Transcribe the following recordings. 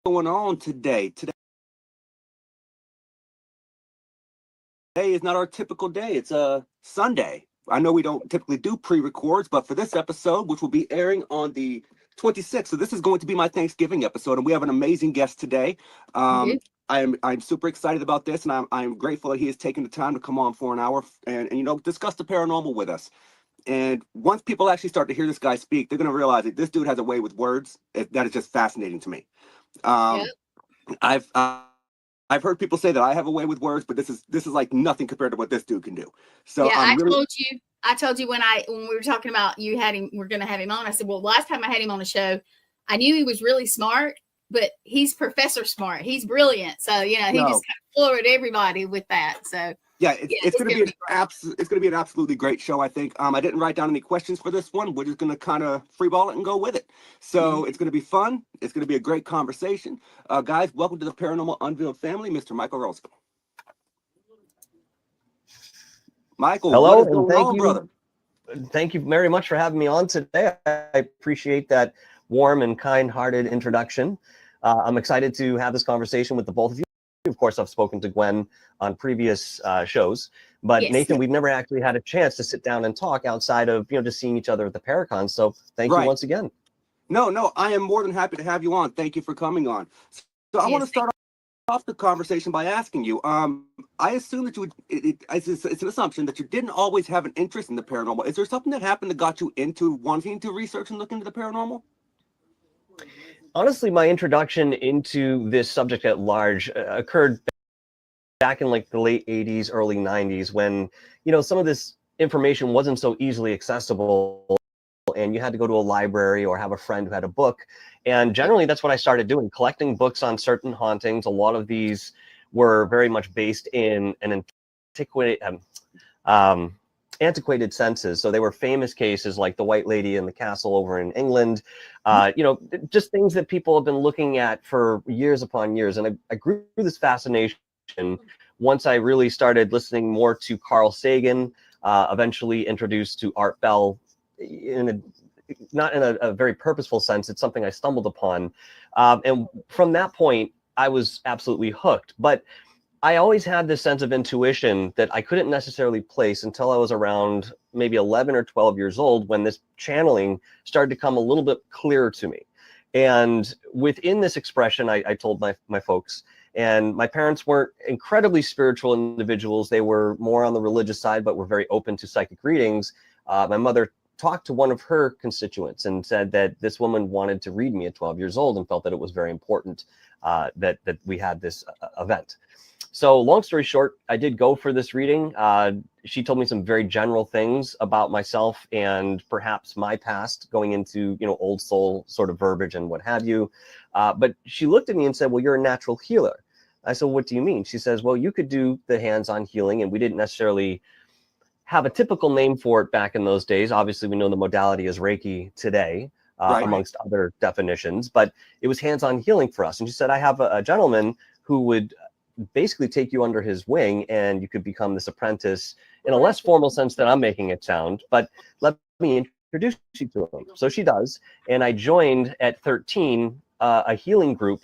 going on today? Today is not our typical day. It's a Sunday. I know we don't typically do pre-records, but for this episode, which will be airing on the 26th, so this is going to be my Thanksgiving episode, and we have an amazing guest today. I'm super excited about this, and I'm grateful that he has taken the time to come on for an hour and discuss the paranormal with us. And once people actually start to hear this guy speak, they're going to realize that this dude has a way with words that is just fascinating to me. I've heard people say that I have a way with words, but this is like nothing compared to what this dude can do. So yeah, I told you when we were talking about we're going to have him on. I said, well, last time I had him on the show, I knew he was really smart, but he's Professor Smart. He's brilliant. So, he just kind of floored everybody with that. So yeah, it's going to be an absolutely great show, I think. I didn't write down any questions for this one. We're just going to kind of freeball it and go with it. So It's going to be fun. It's going to be a great conversation. Guys, welcome to the Paranormal Unveiled family, Mr. Michael Roscoe. Michael, hello, what is going on, brother? Thank you very much for having me on today. I appreciate that warm and kind-hearted introduction. I'm excited to have this conversation with the both of you. Of course, I've spoken to Gwen on previous shows, but yes, Nathan, we've never actually had a chance to sit down and talk outside of just seeing each other at the Paracon. So thank you once again. No, I am more than happy to have you on. Thank you for coming on. So I want to start off the conversation by asking you. I assume that it's an assumption that you didn't always have an interest in the paranormal. Is there something that happened that got you into wanting to research and look into the paranormal? Honestly, my introduction into this subject at large occurred back in like the late 80s, early 90s, when, some of this information wasn't so easily accessible and you had to go to a library or have a friend who had a book. And generally, that's what I started doing, collecting books on certain hauntings. A lot of these were very much based in an antiquated senses. So they were famous cases like the White Lady in the Castle over in England, just things that people have been looking at for years upon years. And I grew this fascination once I really started listening more to Carl Sagan, eventually introduced to Art Bell, not in a very purposeful sense. It's something I stumbled upon. And from that point, I was absolutely hooked. But I always had this sense of intuition that I couldn't necessarily place until I was around maybe 11 or 12 years old, when this channeling started to come a little bit clearer to me. And within this expression, I told my folks, and my parents weren't incredibly spiritual individuals. They were more on the religious side, but were very open to psychic readings. My mother talked to one of her constituents and said that this woman wanted to read me at 12 years old and felt that it was very important that we had this event. So long story short, I did go for this reading. She told me some very general things about myself and perhaps my past, going into, old soul sort of verbiage and what have you. But she looked at me and said, well, you're a natural healer. I said, what do you mean? She says, well, you could do the hands-on healing. And we didn't necessarily have a typical name for it back in those days. Obviously, we know the modality is Reiki today, amongst other definitions, but it was hands-on healing for us. And she said, I have a gentleman who would basically take you under his wing and you could become this apprentice in a less formal sense than I'm making it sound, but let me introduce you to him. So she does. And I joined at 13, a healing group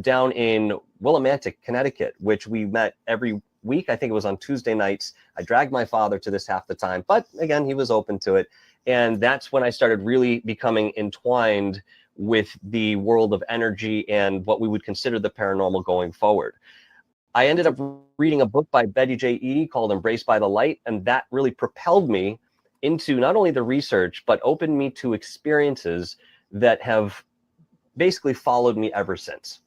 down in Willimantic, Connecticut, which we met every week. I think it was on Tuesday nights. I dragged my father to this half the time, but again, he was open to it. And that's when I started really becoming entwined with the world of energy and what we would consider the paranormal going forward. I ended up reading a book by Betty J. Eady called Embraced by the Light, and that really propelled me into not only the research, but opened me to experiences that have basically followed me ever since.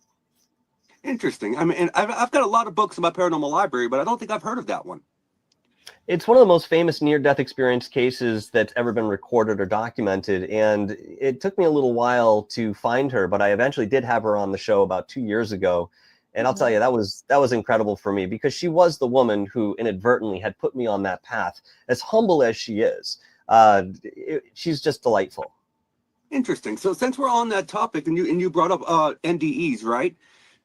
Interesting. I mean, and I've got a lot of books in my paranormal library, but I don't think I've heard of that one. It's one of the most famous near-death experience cases that's ever been recorded or documented, and it took me a little while to find her, but I eventually did have her on the show about 2 years ago. And I'll tell you, that was incredible for me, because she was the woman who inadvertently had put me on that path. As humble as she is, she's just delightful. Interesting. So since we're on that topic, and you brought up NDEs, right?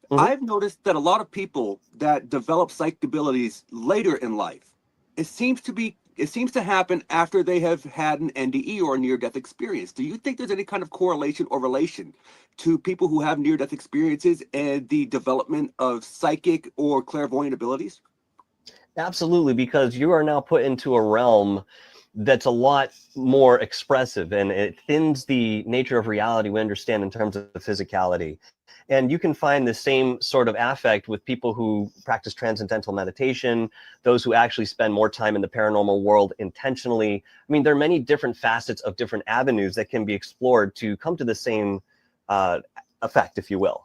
Mm-hmm. I've noticed that a lot of people that develop psychic abilities later in life, it seems to be it seems to happen after they have had an NDE or a near-death experience. Do you think there's any kind of correlation or relation to people who have near-death experiences and the development of psychic or clairvoyant abilities? Absolutely, because you are now put into a realm that's a lot more expressive, and it thins the nature of reality we understand in terms of the physicality. And you can find the same sort of affect with people who practice transcendental meditation, those who actually spend more time in the paranormal world intentionally. I mean, there are many different facets of different avenues that can be explored to come to the same effect, if you will.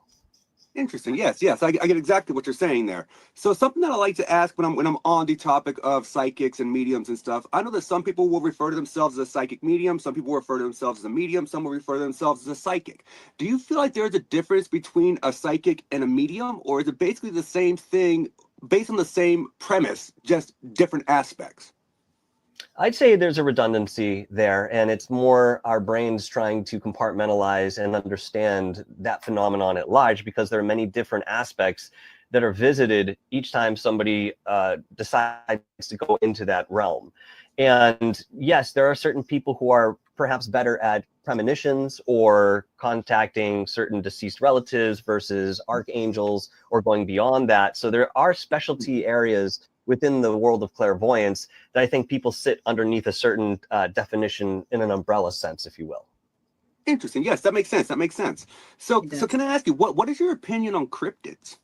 Interesting. Yes, yes, I get exactly what you're saying there. So something that I like to ask when I'm on the topic of psychics and mediums and stuff, I know that some people will refer to themselves as a psychic medium, some people refer to themselves as a medium, some will refer to themselves as a psychic. Do you feel like there's a difference between a psychic and a medium, or is it basically the same thing based on the same premise, just different aspects? I'd say there's a redundancy there, and it's more our brains trying to compartmentalize and understand that phenomenon at large, because there are many different aspects that are visited each time somebody decides to go into that realm. And yes, there are certain people who are perhaps better at premonitions or contacting certain deceased relatives versus archangels or going beyond that. So there are specialty areas within the world of clairvoyance that I think people sit underneath a certain definition in an umbrella sense, if you will. Interesting. Yes, that makes sense. That makes sense. So can I ask you, what is your opinion on cryptids?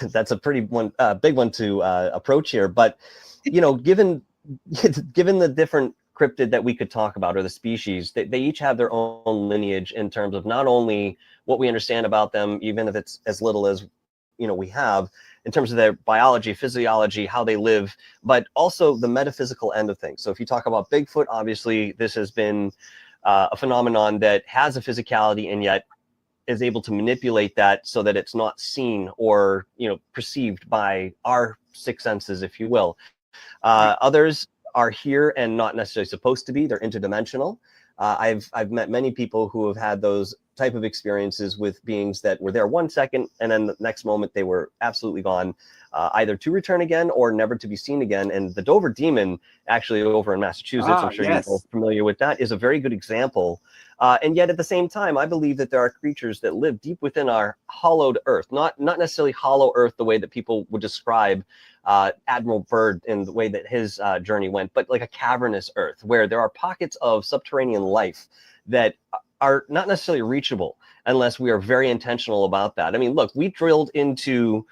That's a pretty big one to approach here, but given the different cryptid that we could talk about, or the species, they each have their own lineage in terms of not only what we understand about them, even if it's as little as we have, in terms of their biology, physiology, how they live, but also the metaphysical end of things. So if you talk about Bigfoot, obviously this has been a phenomenon that has a physicality and yet is able to manipulate that so that it's not seen or perceived by our six senses, if you will. Others are here and not necessarily supposed to be. They're interdimensional. I've met many people who have had those type of experiences with beings that were there 1 second, and then the next moment they were absolutely gone, either to return again or never to be seen again. And the Dover Demon, actually over in Massachusetts, I'm sure you're both familiar with that, is a very good example. And yet at the same time, I believe that there are creatures that live deep within our hollowed earth, not necessarily hollow earth the way that people would describe Admiral Byrd in the way that his journey went, but like a cavernous earth where there are pockets of subterranean life that are not necessarily reachable unless we are very intentional about that. I mean, look, we drilled into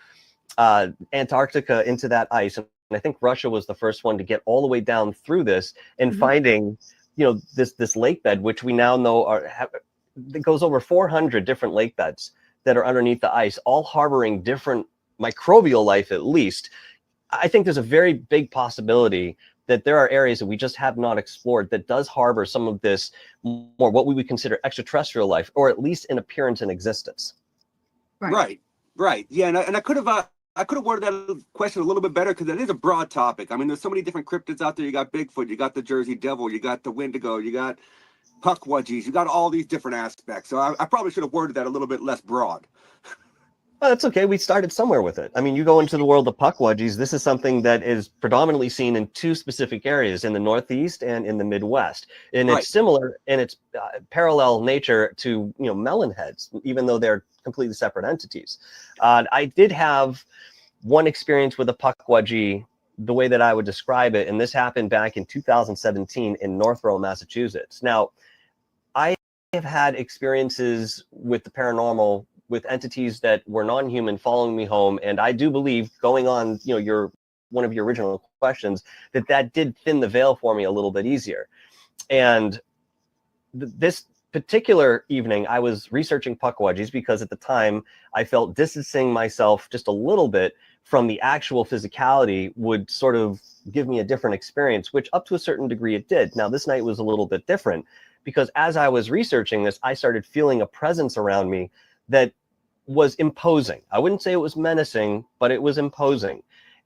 Antarctica, into that ice, and I think Russia was the first one to get all the way down through this and finding this lake bed, which we now know it goes over 400 different lake beds that are underneath the ice, all harboring different microbial life at least. I think there's a very big possibility that there are areas that we just have not explored that does harbor some of this more what we would consider extraterrestrial life, or at least in appearance and existence. Right. Yeah, and I could have worded that question a little bit better, because it is a broad topic. I mean, there's so many different cryptids out there. You got Bigfoot, you got the Jersey Devil, you got the Wendigo, you got Puckwudgies, you got all these different aspects. So I probably should have worded that a little bit less broad. Well, that's okay. We started somewhere with it. I mean, you go into the world of Puckwudgies, this is something that is predominantly seen in two specific areas, in the Northeast and in the Midwest. And it's similar in its parallel nature to, melon heads, even though they're completely separate entities. I did have one experience with a Puckwudgie, the way that I would describe it, and this happened back in 2017 in Northborough, Massachusetts. Now, I have had experiences with the paranormal with entities that were non-human following me home, and I do believe, going on one of your original questions, that did thin the veil for me a little bit easier. And this particular evening, I was researching Puckwudgies because at the time I felt distancing myself just a little bit from the actual physicality would sort of give me a different experience, which up to a certain degree it did. Now, this night was a little bit different because as I was researching this, I started feeling a presence around me that was imposing. I wouldn't say it was menacing, but it was imposing.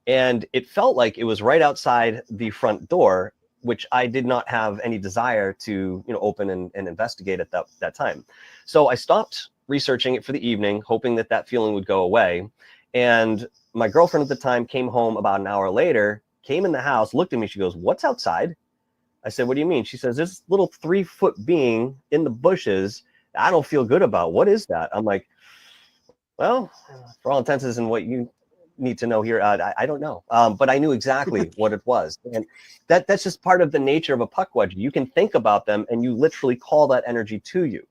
And it felt like it was right outside the front door, which I did not have any desire to open and investigate at that time. So I stopped researching it for the evening, hoping that feeling would go away. And my girlfriend at the time came home about an hour later came in the house, looked at me. She goes, "What's outside?" I said, "What do you mean?" She says, "This little 3-foot being in the bushes. I don't feel good about. What is that?" I'm like, "Well, for all intents and what you need to know here, I don't know." But I knew exactly what it was. And that's just part of the nature of a Pukwudgie. You can think about them and you literally call that energy to you.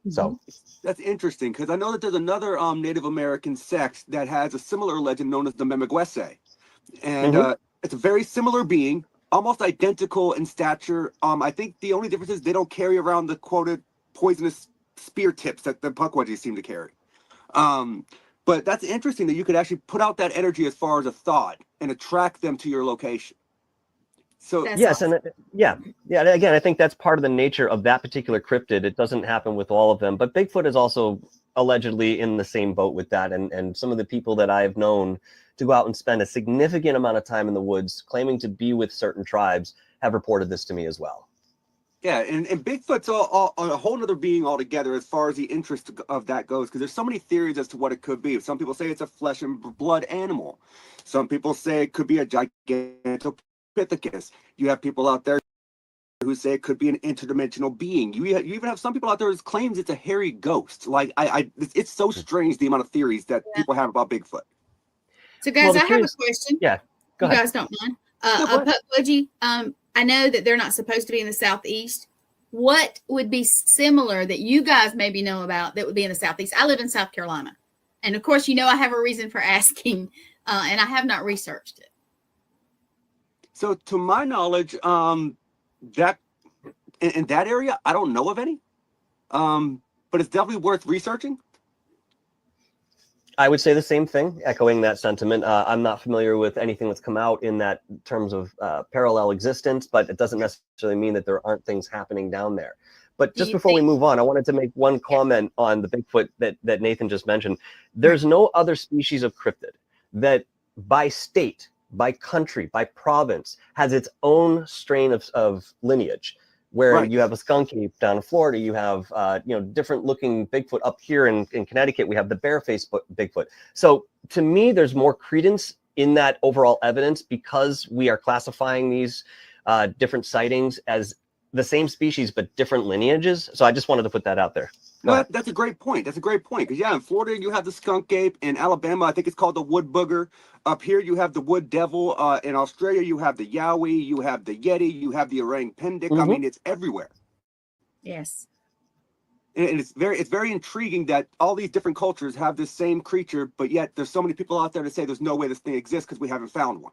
So that's interesting, because I know that there's another Native American sect that has a similar legend known as the Memegwese. And it's a very similar being, almost identical in stature. I think the only difference is they don't carry around the quoted poisonous spear tips that the Pukwudgies seem to carry. But that's interesting that you could actually put out that energy as far as a thought and attract them to your location. So That's yes, awesome. and yeah. Again, I think that's part of the nature of that particular cryptid. It doesn't happen with all of them, but Bigfoot is also allegedly in the same boat with that. And some of the people that I've known to go out and spend a significant amount of time in the woods, claiming to be with certain tribes, have reported this to me as well. yeah, and Bigfoot's all a whole other being altogether as far as the interest of that goes, because there's so many theories as to what it could be. Some people say it's a flesh and blood animal. Some people say it could be a gigantopithecus. You have people out there who say it could be an interdimensional being. You even have some people out there who claims it's a hairy ghost. Like it's so strange the amount of theories that people have about Bigfoot. So, guys, I have a question. Yeah, go ahead. You guys don't mind? A Pukwudgie, I know that they're not supposed to be in the southeast. What would be similar that you guys maybe know about that would be in the southeast? I live in South Carolina. And, of course, I have a reason for asking, and I have not researched it. So, to my knowledge, that in that area, I don't know of any. But it's definitely worth researching. I would say the same thing, echoing that sentiment. I'm not familiar with anything that's come out in that terms of parallel existence, but it doesn't necessarily mean that there aren't things happening down there. But just before we move on, I wanted to make one comment on the Bigfoot that Nathan just mentioned. There's no other species of cryptid that by state, by country, by province, has its own strain of lineage. Where you have a skunk ape down in Florida, you have different looking Bigfoot up here in Connecticut. We have the bare-faced Bigfoot. So to me, there's more credence in that overall evidence because we are classifying these different sightings as the same species but different lineages. So I just wanted to put that out there. No, that's a great point. That's a great point. Because, in Florida, you have the skunk ape. In Alabama, I think it's called the wood booger. Up here, you have the wood devil. In Australia, you have the yowie. You have the yeti. You have the orang pendek. I mean, it's everywhere. Yes. And it's very intriguing that all these different cultures have this same creature, but yet there's so many people out there to say there's no way this thing exists because we haven't found one.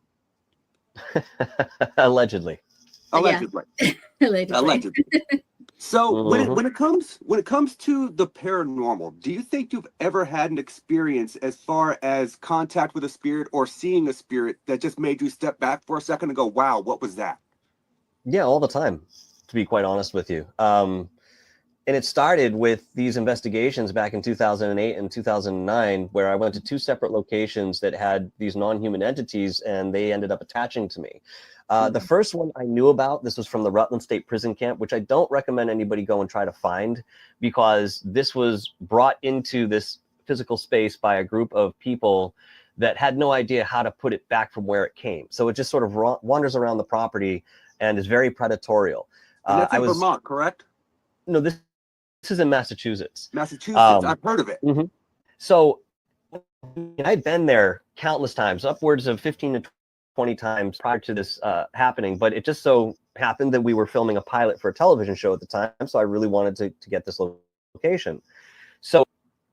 Allegedly. Allegedly. Allegedly. So when it comes to the paranormal, do you think you've ever had an experience as far as contact with a spirit or seeing a spirit that just made you step back for a second and go, wow, what was that? Yeah, all the time, to be quite honest with you. And it started with these investigations back in 2008 and 2009, where I went to 2 separate locations that had these non-human entities, and they ended up attaching to me. The first one I knew about, this was from the Rutland State Prison Camp, which I don't recommend anybody go and try to find, because this was brought into this physical space by a group of people that had no idea how to put it back from where it came. So it just sort of wanders around the property and is very predatorial. And that's in Vermont, correct? No, this is in Massachusetts. I've heard of it. So I'd been there countless times, upwards of 15 to 20 times prior to this happening, but it just so happened that we were filming a pilot for a television show at the time, so I really wanted to get this location. So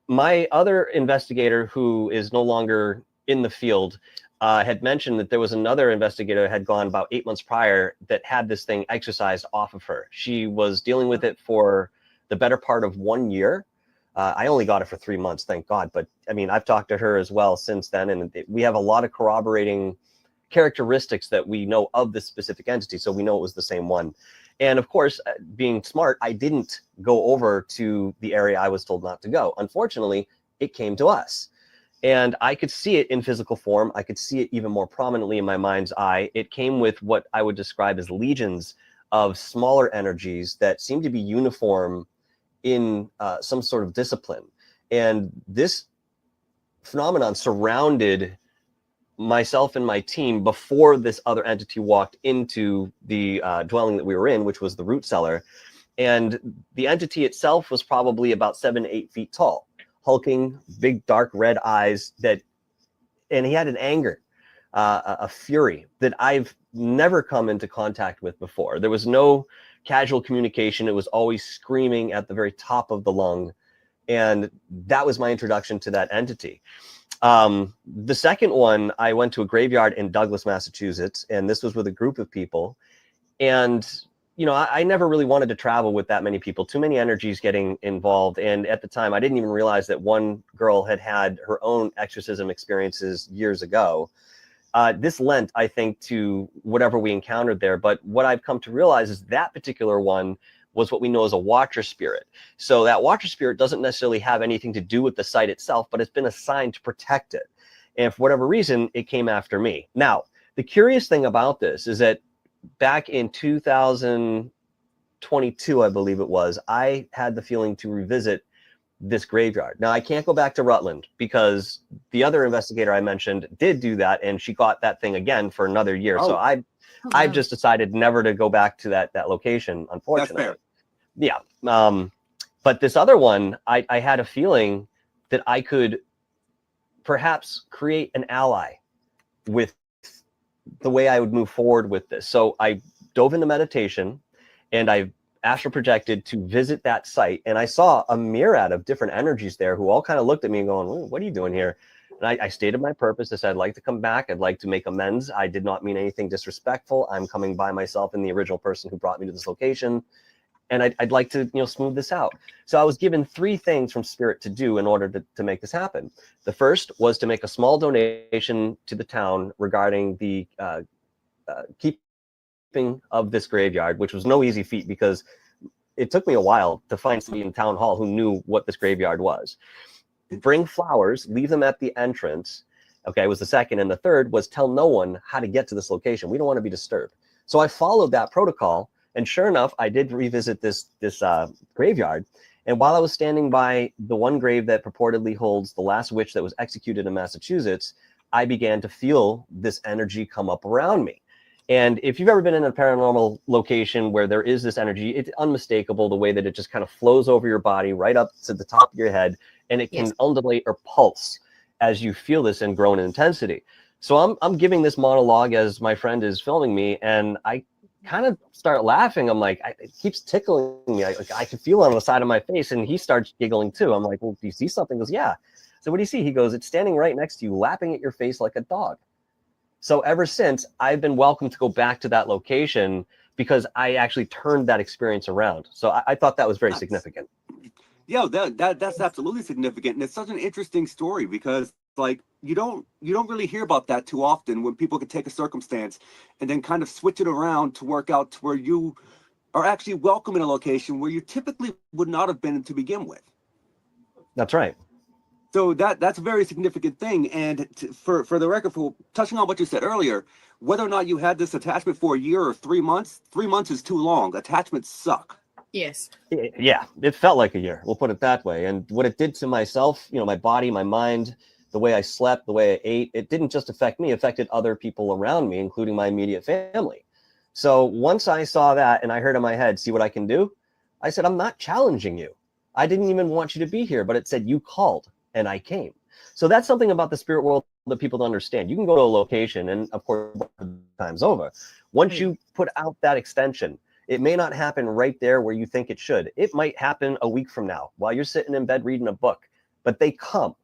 my other investigator, who is no longer in the field, had mentioned that there was another investigator that had gone about 8 months prior that had this thing exorcised off of her. She was dealing with it for the better part of 1 year. I only got it for 3 months, thank God. But I mean, I've talked to her as well since then, and we have a lot of corroborating characteristics that we know of this specific entity. So we know it was the same one. And of course, being smart, I didn't go over to the area I was told not to go. Unfortunately, it came to us. And I could see it in physical form. I could see it even more prominently in my mind's eye. It came with what I would describe as legions of smaller energies that seem to be uniform in some sort of discipline. And this phenomenon surrounded myself and my team before this other entity walked into the dwelling that we were in, which was the root cellar. And the entity itself was probably about 7 to 8 feet tall, hulking, big, dark red eyes and he had an anger, a fury that I've never come into contact with before. There was no casual communication. It was always screaming at the very top of the lung. And that was my introduction to that entity. The second one, I went to a graveyard in Douglas, Massachusetts, and this was with a group of people. And, you know, I never really wanted to travel with that many people, too many energies getting involved. And at the time, I didn't even realize that one girl had had her own exorcism experiences years ago. This lent, I think, to whatever we encountered there. But what I've come to realize is that particular one was what we know as a watcher spirit. So that watcher spirit doesn't necessarily have anything to do with the site itself, but it's been assigned to protect it. And for whatever reason, it came after me. Now, the curious thing about this is that back in 2022, I believe it was, I had the feeling to revisit this graveyard. Now, I can't go back to Rutland because the other investigator I mentioned did do that, and she got that thing again for another year. Oh. So I've just decided never to go back to that location, unfortunately. That's fair. Yeah. But this other one, I had a feeling that I could perhaps create an ally with the way I would move forward with this. So I dove into meditation and I astral projected to visit that site. And I saw a myriad of different energies there who all kind of looked at me and going, what are you doing here? And I stated my purpose. I said, I'd like to come back. I'd like to make amends. I did not mean anything disrespectful. I'm coming by myself and the original person who brought me to this location. And I'd like to, smooth this out. So I was given 3 things from Spirit to do in order to make this happen. The first was to make a small donation to the town regarding the keeping of this graveyard, which was no easy feat because it took me a while to find somebody in town hall who knew what this graveyard was. Bring flowers, leave them at the entrance. Okay, was the second. And the third was tell no one how to get to this location. We don't want to be disturbed. So I followed that protocol. And sure enough, I did revisit this graveyard. And while I was standing by the one grave that purportedly holds the last witch that was executed in Massachusetts, I began to feel this energy come up around me. And if you've ever been in a paranormal location where there is this energy, it's unmistakable the way that it just kind of flows over your body right up to the top of your head, and it can undulate or pulse as you feel this and grow in intensity. So I'm giving this monologue as my friend is filming me, and I kind of start laughing. I'm like, it keeps tickling me. I can feel it on the side of my face, and he starts giggling too. I'm like, well, do you see something? He goes, yeah. So what do you see? He goes, it's standing right next to you, lapping at your face like a dog. So ever since, I've been welcome to go back to that location because I actually turned that experience around. So I thought that was very significant. Yeah, that's absolutely significant, and it's such an interesting story because, like, you don't really hear about that too often when people can take a circumstance and then kind of switch it around to work out to where you are actually welcome in a location where you typically would not have been to begin with. That's right. So that's a very significant thing. And for the record, for touching on what you said earlier, whether or not you had this attachment for a year or 3 months, 3 months is too long. Attachments suck. Yes. Yeah, it felt like a year. We'll put it that way. And what it did to myself, my body, my mind, the way I slept, the way I ate, it didn't just affect me, it affected other people around me, including my immediate family. So once I saw that and I heard in my head, see what I can do? I said, I'm not challenging you. I didn't even want you to be here, but it said you called and I came. So that's something about the spirit world that people don't understand. You can go to a location and of course, time's over. Once you put out that extension, it may not happen right there where you think it should. It might happen a week from now while you're sitting in bed reading a book, but they come.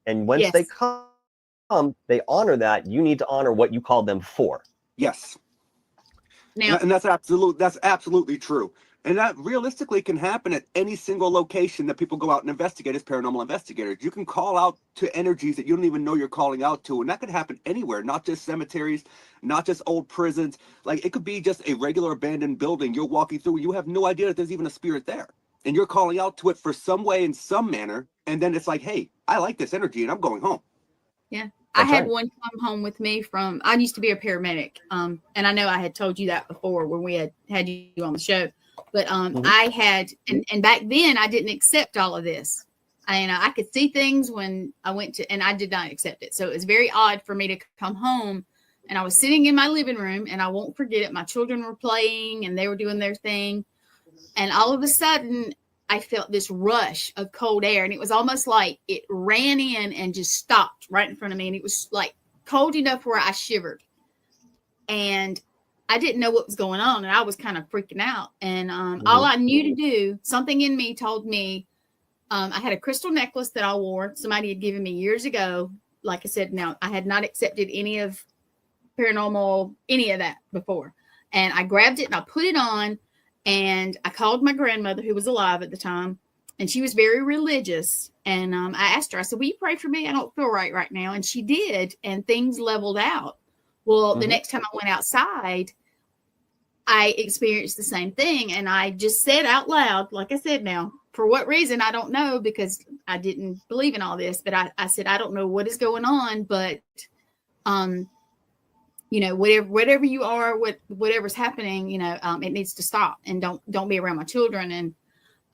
And once they come, they honor that. You need to honor what you called them for. Yes. Now, and that's absolutely true. And that realistically can happen at any single location that people go out and investigate as paranormal investigators. You can call out to energies that you don't even know you're calling out to. And that could happen anywhere, not just cemeteries, not just old prisons. Like, it could be just a regular abandoned building you're walking through. You have no idea that there's even a spirit there. And you're calling out to it for some way, in some manner. And then it's like, hey, I like this energy and I'm going home. Yeah. That's I had right. one come home with me from, I used to be a paramedic. And I know I had told you that before when we had you on the show. But I had, and back then I didn't accept all of this. I could see things when I went to, and I did not accept it. So it was very odd for me to come home, and I was sitting in my living room, and I won't forget it. My children were playing and they were doing their thing. And all of a sudden I felt this rush of cold air, and it was almost like it ran in and just stopped right in front of me. And it was like cold enough where I shivered, and I didn't know what was going on. And I was kind of freaking out. And all I knew to do, something in me told me, I had a crystal necklace that I wore. Somebody had given me years ago. Like I said, now I had not accepted any of paranormal, any of that before. And I grabbed it and I put it on, and I called my grandmother, who was alive at the time, and she was very religious. And I asked her, I said, will you pray for me? I don't feel right now. And she did, and things leveled out. Well, the next time I went outside, I experienced the same thing. And I just said out loud, like I said, now, for what reason, I don't know, because I didn't believe in all this, but I said, I don't know what is going on, but, you know, whatever you are, whatever's happening, you know, it needs to stop, and don't be around my children.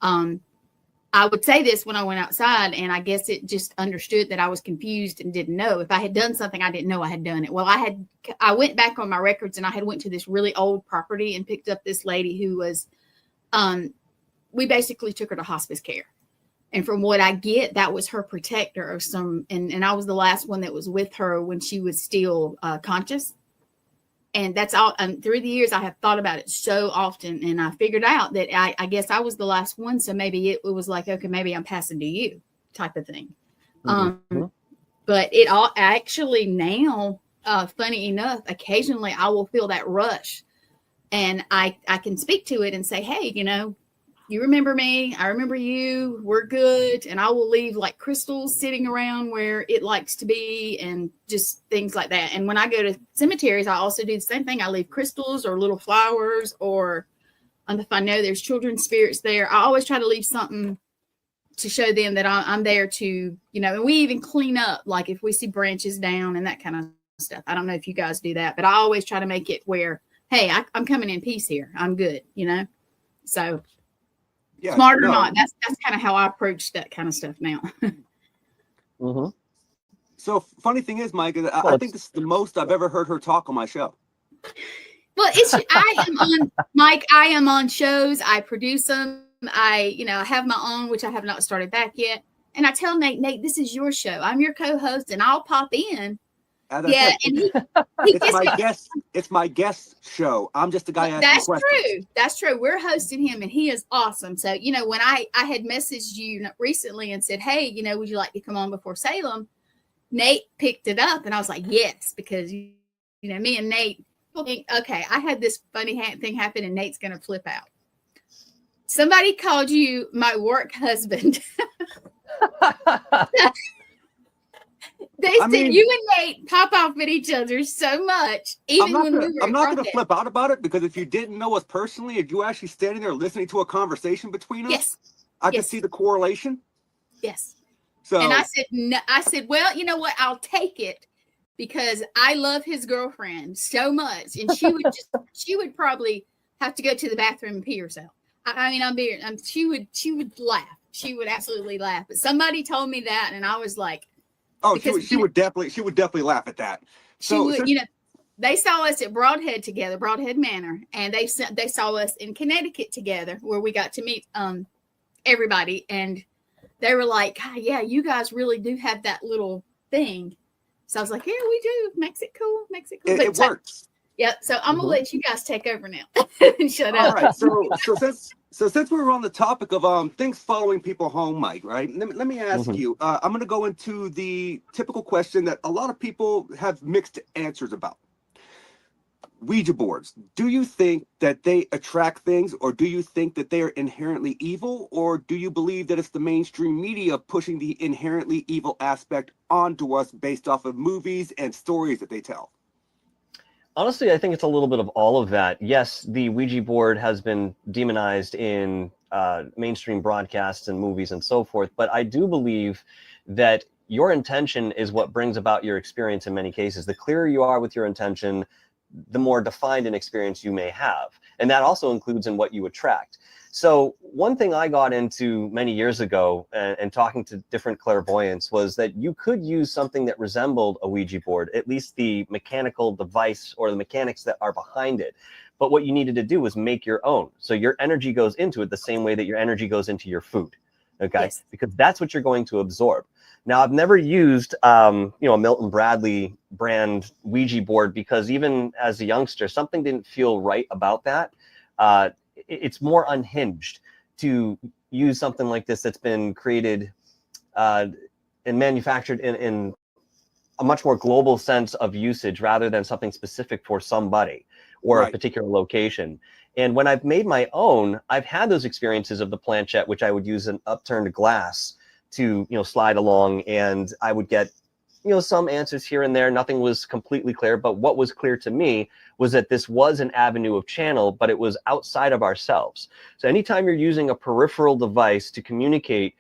And, I would say this when I went outside, and I guess it just understood that I was confused and didn't know. If I had done something, I didn't know I had done it. Well, I went back on my records, and I had went to this really old property and picked up this lady who was, we basically took her to hospice care. And from what I get, that was her protector or and I was the last one that was with her when she was still conscious. And that's all. Through the years, I have thought about it so often, and I figured out that I guess I was the last one. So maybe it was like, okay, maybe I'm passing to you type of thing. But it all actually now, funny enough, occasionally I will feel that rush, and I can speak to it and say, hey, you know, you remember me, I remember you, we're good. And I will leave like crystals sitting around where it likes to be, and just things like that. And when I go to cemeteries, I also do the same thing. I leave crystals or little flowers, or if I know there's children's spirits there, I always try to leave something to show them that I'm there to, you know, and we even clean up, like if we see branches down and that kind of stuff. I don't know if you guys do that, but I always try to make it where, hey, I'm coming in peace here. I'm good, you know? So yeah, smart or not, that's kind of how I approach that kind of stuff now. So funny thing is, Mike, I think this is the most I've ever heard her talk on my show. Well, I am on shows. I produce them. I have my own, which I have not started back yet. And I tell Nate, this is your show. I'm your co-host, and I'll pop in. Yeah, and it's my guest show. I'm just the guy asking questions. That's true. That's true. We're hosting him, and he is awesome. So, you know, when I had messaged you recently and said, hey, you know, would you like to come on before Salem? Nate picked it up, and I was like, yes, because, you know, me and Nate think, okay, I had this funny thing happen, and Nate's going to flip out. Somebody called you my work husband. They said you and Nate pop off at each other so much. I'm not going to flip out about it, because if you didn't know us personally, if you actually standing there listening to a conversation between us, I can see the correlation. Yes. So, and I said, well, you know what? I'll take it, because I love his girlfriend so much, and she would probably have to go to the bathroom and pee herself. I mean, she would laugh. She would absolutely laugh. But somebody told me that, and I was like, oh, she would definitely laugh at that. You know, they saw us at Broadhead Manor, and they saw us in Connecticut together, where we got to meet everybody, and they were like, yeah, you guys really do have that little thing. So I was like, yeah, we do. Makes it cool. It works. Yeah. So I'm gonna let you guys take over now. Shut up. All right. So since we were on the topic of things following people home, Mike, right? Let me ask you. I'm going to go into the typical question that a lot of people have mixed answers about. Ouija boards. Do you think that they attract things, or do you think that they are inherently evil, or do you believe that it's the mainstream media pushing the inherently evil aspect onto us based off of movies and stories that they tell? Honestly, I think it's a little bit of all of that. Yes, the Ouija board has been demonized in mainstream broadcasts and movies and so forth, but I do believe that your intention is what brings about your experience in many cases. The clearer you are with your intention, the more defined an experience you may have. And that also includes in what you attract. So one thing I got into many years ago and talking to different clairvoyants was that you could use something that resembled a Ouija board, at least the mechanical device or the mechanics that are behind it. But what you needed to do was make your own. So your energy goes into it the same way that your energy goes into your food. Okay. Yes. Because that's what you're going to absorb. Now, I've never used, a Milton Bradley brand Ouija board because even as a youngster, something didn't feel right about that. It's more unhinged to use something like this that's been created and manufactured in a much more global sense of usage rather than something specific for somebody or a particular location. And when I've made my own, I've had those experiences of the planchette, which I would use an upturned glass to, slide along, and I would get, some answers here and there. Nothing was completely clear, but what was clear to me was that this was an avenue of channel, but it was outside of ourselves. So anytime you're using a peripheral device to communicate,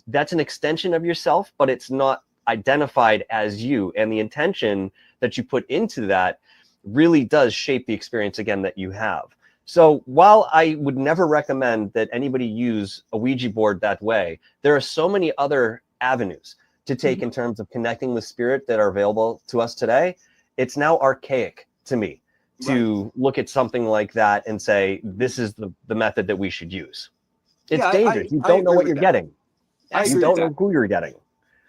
that's an extension of yourself, but it's not identified as you. And the intention that you put into that really does shape the experience again that you have. So while I would never recommend that anybody use a Ouija board that way, there are so many other avenues to take in terms of connecting with spirit that are available to us today. It's now archaic to me to look at something like that and say, this is the method that we should use. It's dangerous. You don't know what you're getting. You don't know who you're getting.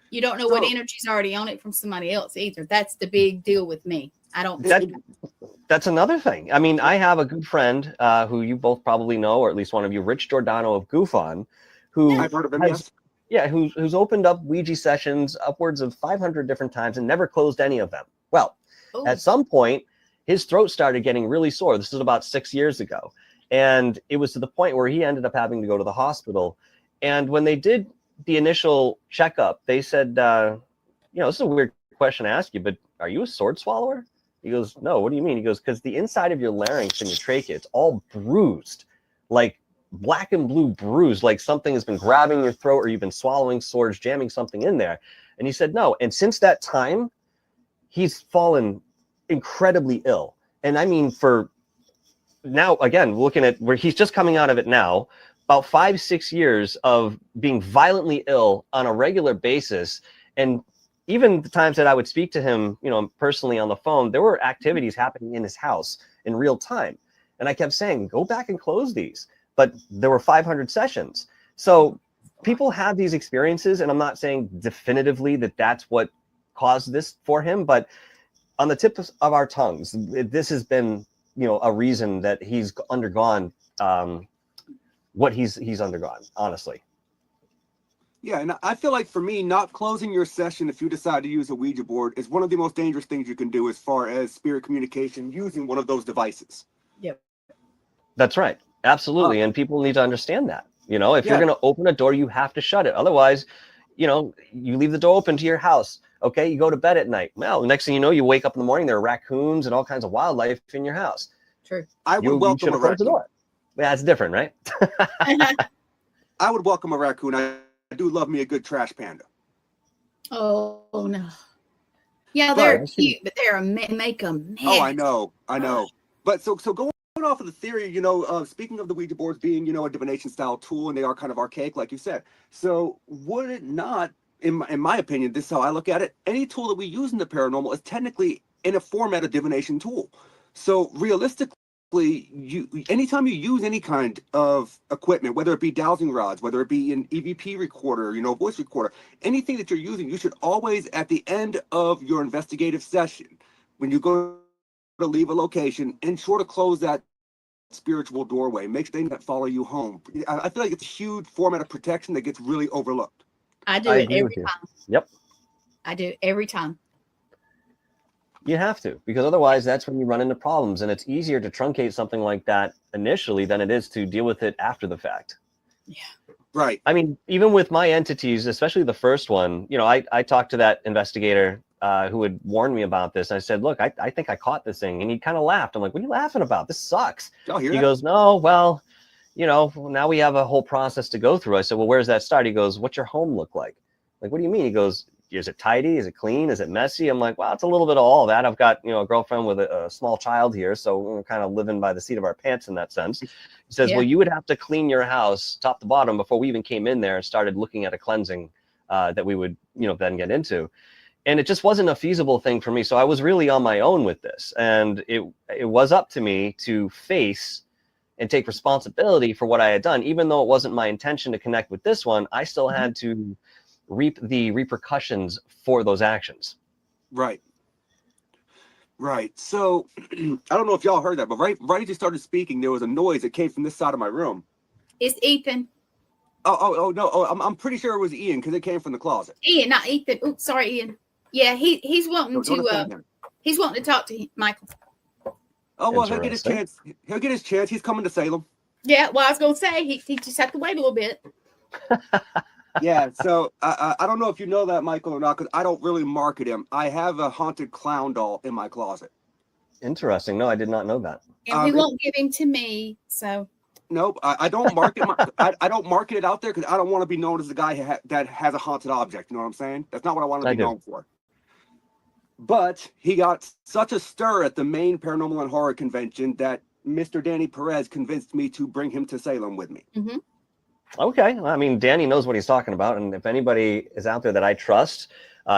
You don't know what energy's already on it from somebody else either. That's the big deal with me. I don't. That's another thing. I mean, I have a good friend who you both probably know, or at least one of you, Rich Giordano of Goof On, who I've heard of him. Yes. Yeah, who's opened up Ouija sessions upwards of 500 different times and never closed any of them. Well, at some point, his throat started getting really sore. This is about 6 years ago. And it was to the point where he ended up having to go to the hospital. And when they did the initial checkup, they said, this is a weird question to ask you, but are you a sword swallower? He goes, no, what do you mean? He goes, because the inside of your larynx and your trachea, it's all bruised, like black and blue bruised, like something has been grabbing your throat or you've been swallowing swords, jamming something in there. And he said, no. And since that time, he's fallen incredibly ill. And I mean, for now, again, looking at where he's just coming out of it now, about 5-6 years of being violently ill on a regular basis. And even the times that I would speak to him, personally on the phone, there were activities happening in his house in real time. And I kept saying, go back and close these. But there were 500 sessions. So people have these experiences, and I'm not saying definitively that that's what caused this for him, but on the tip of our tongues, this has been, a reason that he's undergone what he's undergone, honestly. Yeah, and I feel like for me, not closing your session if you decide to use a Ouija board is one of the most dangerous things you can do as far as spirit communication using one of those devices. Yep. That's right. Absolutely. And people need to understand that. If you're going to open a door, you have to shut it. Otherwise, you leave the door open to your house. Okay, you go to bed at night. Well, the next thing you know, you wake up in the morning, there are raccoons and all kinds of wildlife in your house. True. I would welcome a raccoon. Yeah, it's different, right? I would welcome a raccoon. I do love me a good trash panda. Oh no. Yeah, they're cute, but they're make a mess. Oh, I know. But so going off of the theory, speaking of the Ouija boards being, a divination style tool, and they are kind of archaic, like you said. So would it not, in my opinion, this is how I look at it, any tool that we use in the paranormal is technically in a format of divination tool. So realistically, anytime you use any kind of equipment, whether it be dowsing rods, whether it be an EVP recorder, voice recorder, anything that you're using, you should always, at the end of your investigative session, when you go to leave a location, ensure to close that spiritual doorway. Make sure they not follow you home. I feel like it's a huge format of protection that gets really overlooked. I do it every time. Yep. I do it every time. You have to, because otherwise that's when you run into problems, and it's easier to truncate something like that initially than it is to deal with it after the fact. Yeah. Right. I mean, even with my entities, especially the first one, I talked to that investigator who had warned me about this. I said, look, I think I caught this thing. And he kind of laughed. I'm like, what are you laughing about? This sucks. He goes, no, well, now we have a whole process to go through. I said, well, where's that start? He goes, what's your home look like? Like, what do you mean? He goes, is it tidy? Is it clean? Is it messy? I'm like, well, it's a little bit of all of that. I've got, a girlfriend with a small child here, so we're kind of living by the seat of our pants in that sense. He says, well, you would have to clean your house top to bottom before we even came in there and started looking at a cleansing that we would, then get into. And it just wasn't a feasible thing for me. So I was really on my own with this. And it was up to me to face and take responsibility for what I had done. Even though it wasn't my intention to connect with this one, I still had to reap the repercussions for those actions. Right. So I don't know if y'all heard that, but right as you started speaking, there was a noise that came from this side of my room. It's Ethan. Oh no. I'm pretty sure it was Ian because it came from the closet. Ian, not Ethan. Oops, sorry, Ian. Yeah, he's wanting he's wanting to talk to Michael. Oh well, he'll get his chance. He's coming to Salem. Yeah, well, I was gonna say he just have to wait a little bit. Yeah, so I don't know if you know that, Michael, or not, because I don't really market him. I have a haunted clown doll in my closet. Interesting. No, I did not know that. And he won't give him to me, so. Nope, I don't market I don't market it out there because I don't want to be known as the guy that has a haunted object. You know what I'm saying? That's not what I want to be known for. But he got such a stir at the main Paranormal and Horror convention that Mr. Danny Perez convinced me to bring him to Salem with me. Mm-hmm. Okay. I mean, Danny knows what he's talking about. And if anybody is out there that I trust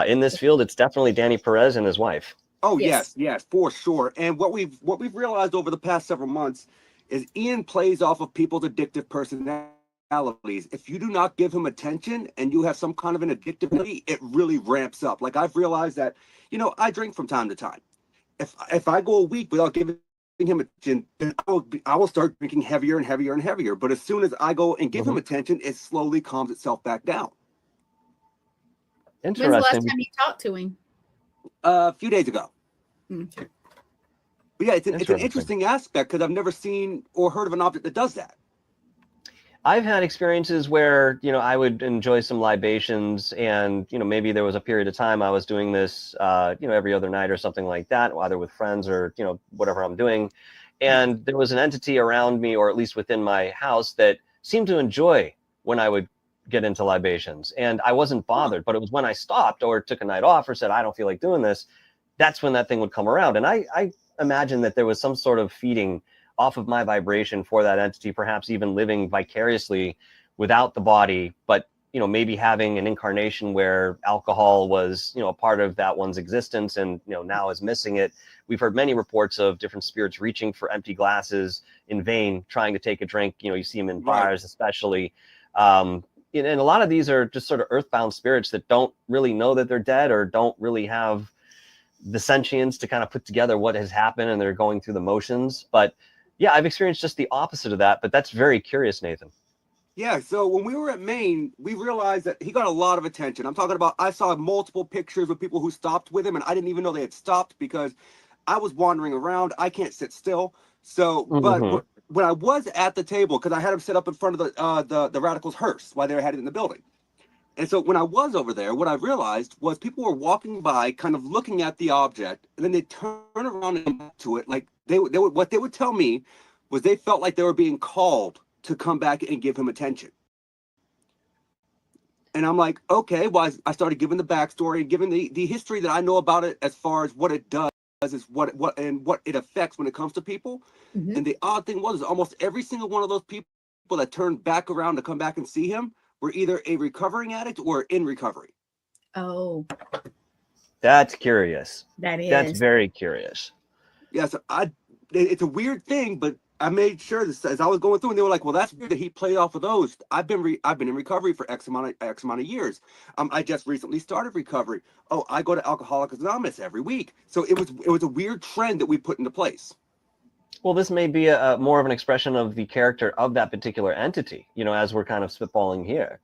in this field, it's definitely Danny Perez and his wife. Oh, yes, for sure. And what we've realized over the past several months is Ian plays off of people's addictive personalities. If you do not give him attention and you have some kind of an addictiveness, it really ramps up. Like I've realized that, I drink from time to time. If I go a week without giving him attention, then I will start drinking heavier and heavier and heavier. But as soon as I go and give him attention, it slowly calms itself back down. Interesting. When's the last time you talked to him? A few days ago. Okay. But yeah, it's an interesting aspect because I've never seen or heard of an object that does that. I've had experiences where, I would enjoy some libations and, maybe there was a period of time I was doing this, every other night or something like that, either with friends or, whatever I'm doing. And there was an entity around me, or at least within my house, that seemed to enjoy when I would get into libations. And I wasn't bothered, but it was when I stopped or took a night off or said, I don't feel like doing this, that's when that thing would come around. And I imagine that there was some sort of feeding off of my vibration for that entity, perhaps even living vicariously without the body, but maybe having an incarnation where alcohol was a part of that one's existence and now is missing it. We've heard many reports of different spirits reaching for empty glasses in vain, trying to take a drink. You see them in bars, especially. And a lot of these are just sort of earthbound spirits that don't really know that they're dead or don't really have the sentience to kind of put together what has happened, and they're going through the motions. But yeah, I've experienced just the opposite of that, but that's very curious, Nathan. Yeah, so when we were at Maine, we realized that he got a lot of attention. I'm talking about, I saw multiple pictures of people who stopped with him, and I didn't even know they had stopped because I was wandering around. I can't sit still. So, but when I was at the table, because I had him set up in front of the Radicals' hearse while they had it in the building. And so when I was over there, what I realized was people were walking by, kind of looking at the object, and then they turn around and come back to it. Like they would, what they would tell me was they felt like they were being called to come back and give him attention. And I'm like, okay, well, I started giving the backstory and giving the history that I know about it as far as what it does, is what it affects when it comes to people. And the odd thing was almost every single one of those people that turned back around to come back and see him were either a recovering addict or in recovery. Oh. That's curious. That is. That's very curious. Yeah, so it's a weird thing, but I made sure that as I was going through, and they were like, "Well, that's weird that he played off of those." I've been in recovery for X amount of years. I just recently started recovery. Oh, I go to Alcoholics Anonymous every week. So it was a weird trend that we put into place. Well, this may be a more of an expression of the character of that particular entity. As we're kind of spitballing here,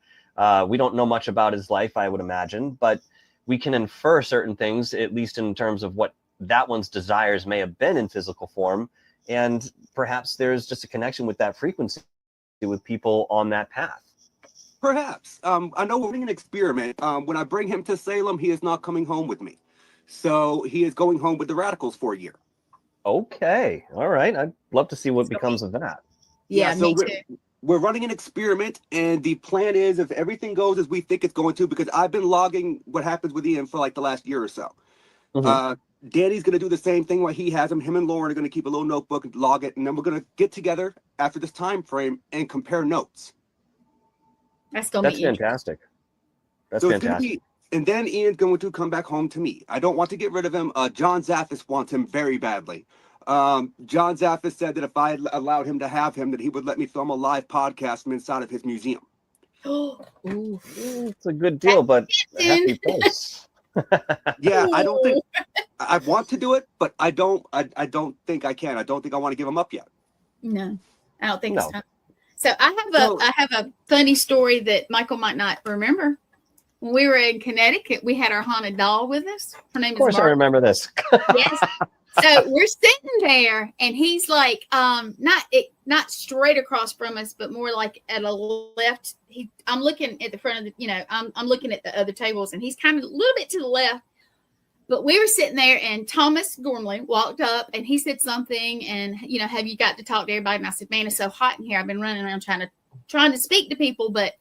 we don't know much about his life, I would imagine, but we can infer certain things, at least in terms of what that one's desires may have been in physical form. And perhaps there's just a connection with that frequency with people on that path. Perhaps. I know we're doing an experiment. When I bring him to Salem, he is not coming home with me. So he is going home with the Radicals for a year. Okay. All right. I'd love to see what becomes of that. Yeah, so me too. we're running an experiment, and the plan is, if everything goes as we think it's going to, because I've been logging what happens with Ian for like the last year or so. Danny's going to do the same thing while he has him. Him and Lauren are going to keep a little notebook and log it, and then we're going to get together after this time frame and compare notes. That's fantastic. That's so fantastic. And then Ian's going to come back home to me. I don't want to get rid of him. John Zaffis wants him very badly. John Zaffis said that if I allowed him to have him, that he would let me film a live podcast from inside of his museum. It's a good deal, but a hefty price. Yeah, I don't think I want to do it, but I don't think I can. I don't think I want to give him up yet. No, I don't think it's time. So I have a funny story that Michael might not remember. When we were in Connecticut, we had our haunted doll with us. Her name is Of course, I remember this. Yes. So we're sitting there, and he's like, not straight across from us, but more like at a left. I'm looking at the front of the, I'm looking at the other tables, and he's kind of a little bit to the left. But we were sitting there, and Thomas Gormley walked up, and he said something, and have you got to talk to everybody? And I said, man, it's so hot in here. I've been running around trying to speak to people, but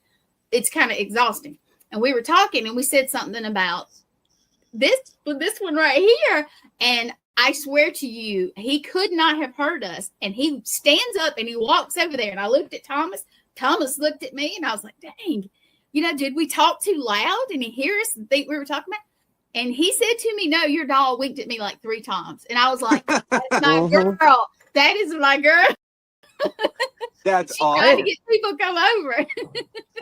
it's kind of exhausting. And we were talking, and we said something about this one right here, and I swear to you, he could not have heard us. And he stands up and he walks over there. And I looked at Thomas. Thomas looked at me, and I was like, dang, did we talk too loud? And he hear us and think we were talking about? And he said to me, no, your doll winked at me like 3 times. And I was like, that's my girl. That is my girl. That's awesome. Trying to get people to come over.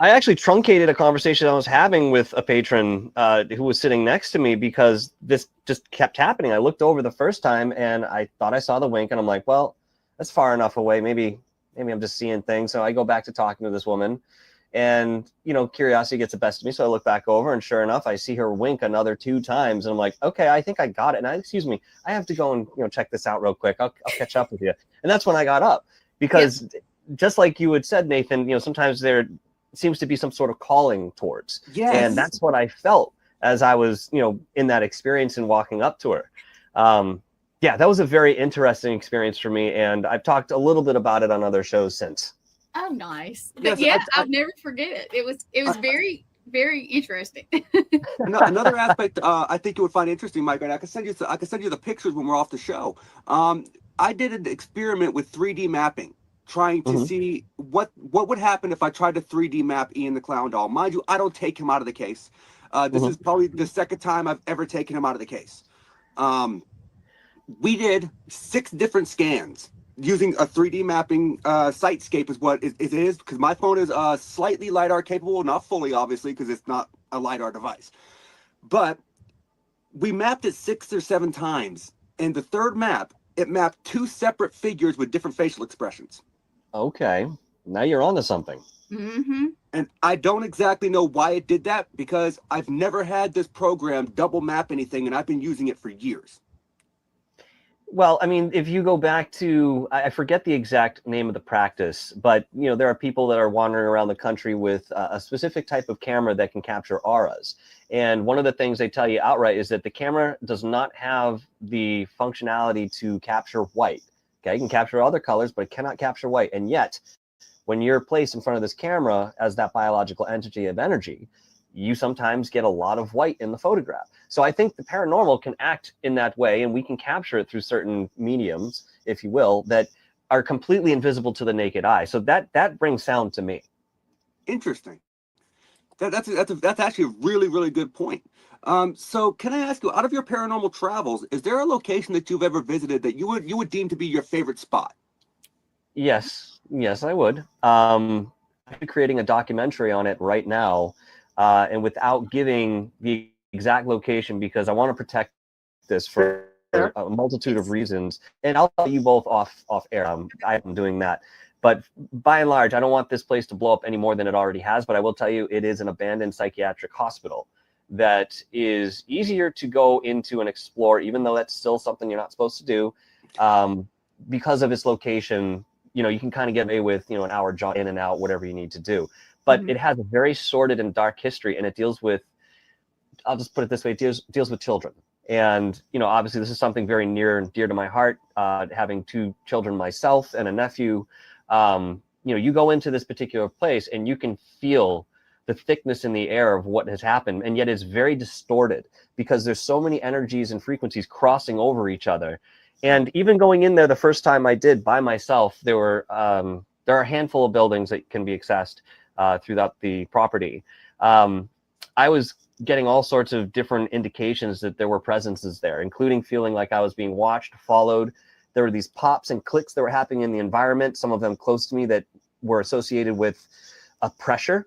I actually truncated a conversation I was having with a patron who was sitting next to me because this just kept happening. I looked over the first time and I thought I saw the wink, and I'm like, well, that's far enough away. Maybe I'm just seeing things. So I go back to talking to this woman, and curiosity gets the best of me. So I look back over, and sure enough, I see her wink another 2 times, and I'm like, okay, I think I got it. And excuse me, I have to go and check this out real quick. I'll catch up with you. And that's when I got up. Because just like you had said, Nathan, sometimes there seems to be some sort of calling towards. Yes. And that's what I felt as I was, in that experience and walking up to her. That was a very interesting experience for me. And I've talked a little bit about it on other shows since. Oh, nice. But I'll never forget it. It was very, very interesting. Another aspect I think you would find interesting, Mike, and I can send you the pictures when we're off the show. I did an experiment with 3D mapping, trying to see what would happen if I tried to 3D map Ian the Clown Doll. Mind you, I don't take him out of the case. This is probably the second time I've ever taken him out of the case. We did 6 different scans using a 3D mapping sitescape is what it is, because my phone is slightly LiDAR capable, not fully, obviously, because it's not a LiDAR device. But we mapped it 6 or 7 times, and the third map, it mapped 2 separate figures with different facial expressions. Okay, now you're onto something. And I don't exactly know why it did that, because I've never had this program double map anything, and I've been using it for years. Well, I mean, if you go back to, I forget the exact name of the practice, but there are people that are wandering around the country with a specific type of camera that can capture auras. And one of the things they tell you outright is that the camera does not have the functionality to capture white. Okay, it can capture other colors, but it cannot capture white. And yet, when you're placed in front of this camera as that biological entity of energy, you sometimes get a lot of white in the photograph. So I think the paranormal can act in that way, and we can capture it through certain mediums, if you will, that are completely invisible to the naked eye. So that brings sound to me. Interesting. That's actually a really, really good point. So can I ask you, out of your paranormal travels, is there a location that you've ever visited that you would deem to be your favorite spot? Yes, I would. I'm creating a documentary on it right now. And without giving the exact location, because I want to protect this for a multitude of reasons. And I'll tell you both off air. I'm doing that. But by and large, I don't want this place to blow up any more than it already has. But I will tell you, it is an abandoned psychiatric hospital that is easier to go into and explore, even though that's still something you're not supposed to do. Because of its location, you can kind of get away with, an hour jaunt in and out, whatever you need to do. But it has a very sordid and dark history, and it deals with, I'll just put it this way, it deals with children. And, obviously this is something very near and dear to my heart, having 2 children myself and a nephew. you go into this particular place and you can feel the thickness in the air of what has happened, and yet it's very distorted because there's so many energies and frequencies crossing over each other. And even going in there the first time I did by myself, there are a handful of buildings that can be accessed throughout the property. I was getting all sorts of different indications that there were presences there, including feeling like I was being watched, followed. There were these pops and clicks that were happening in the environment, some of them close to me, that were associated with a pressure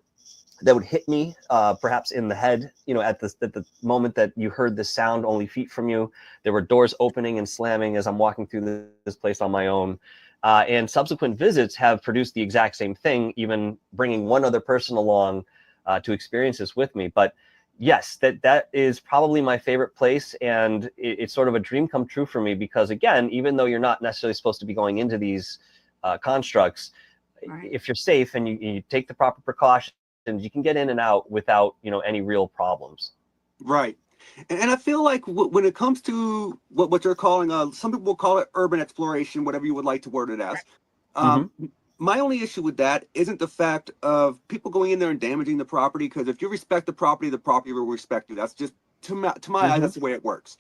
that would hit me, perhaps in the head, at the moment that you heard the sound only feet from you. There were doors opening and slamming as I'm walking through this place on my own. And subsequent visits have produced the exact same thing, even bringing one other person along to experience this with me. But yes, that is probably my favorite place, and it's sort of a dream come true for me because, again, even though you're not necessarily supposed to be going into these constructs, Right. if you're safe and you take the proper precautions, you can get in and out without any real problems. Right. And I feel like when it comes to what you're calling, some people will call it urban exploration, whatever you would like to word it as. My only issue with that isn't the fact of people going in there and damaging the property, because if you respect the property will respect you. That's just, to my eyes, that's the way it works.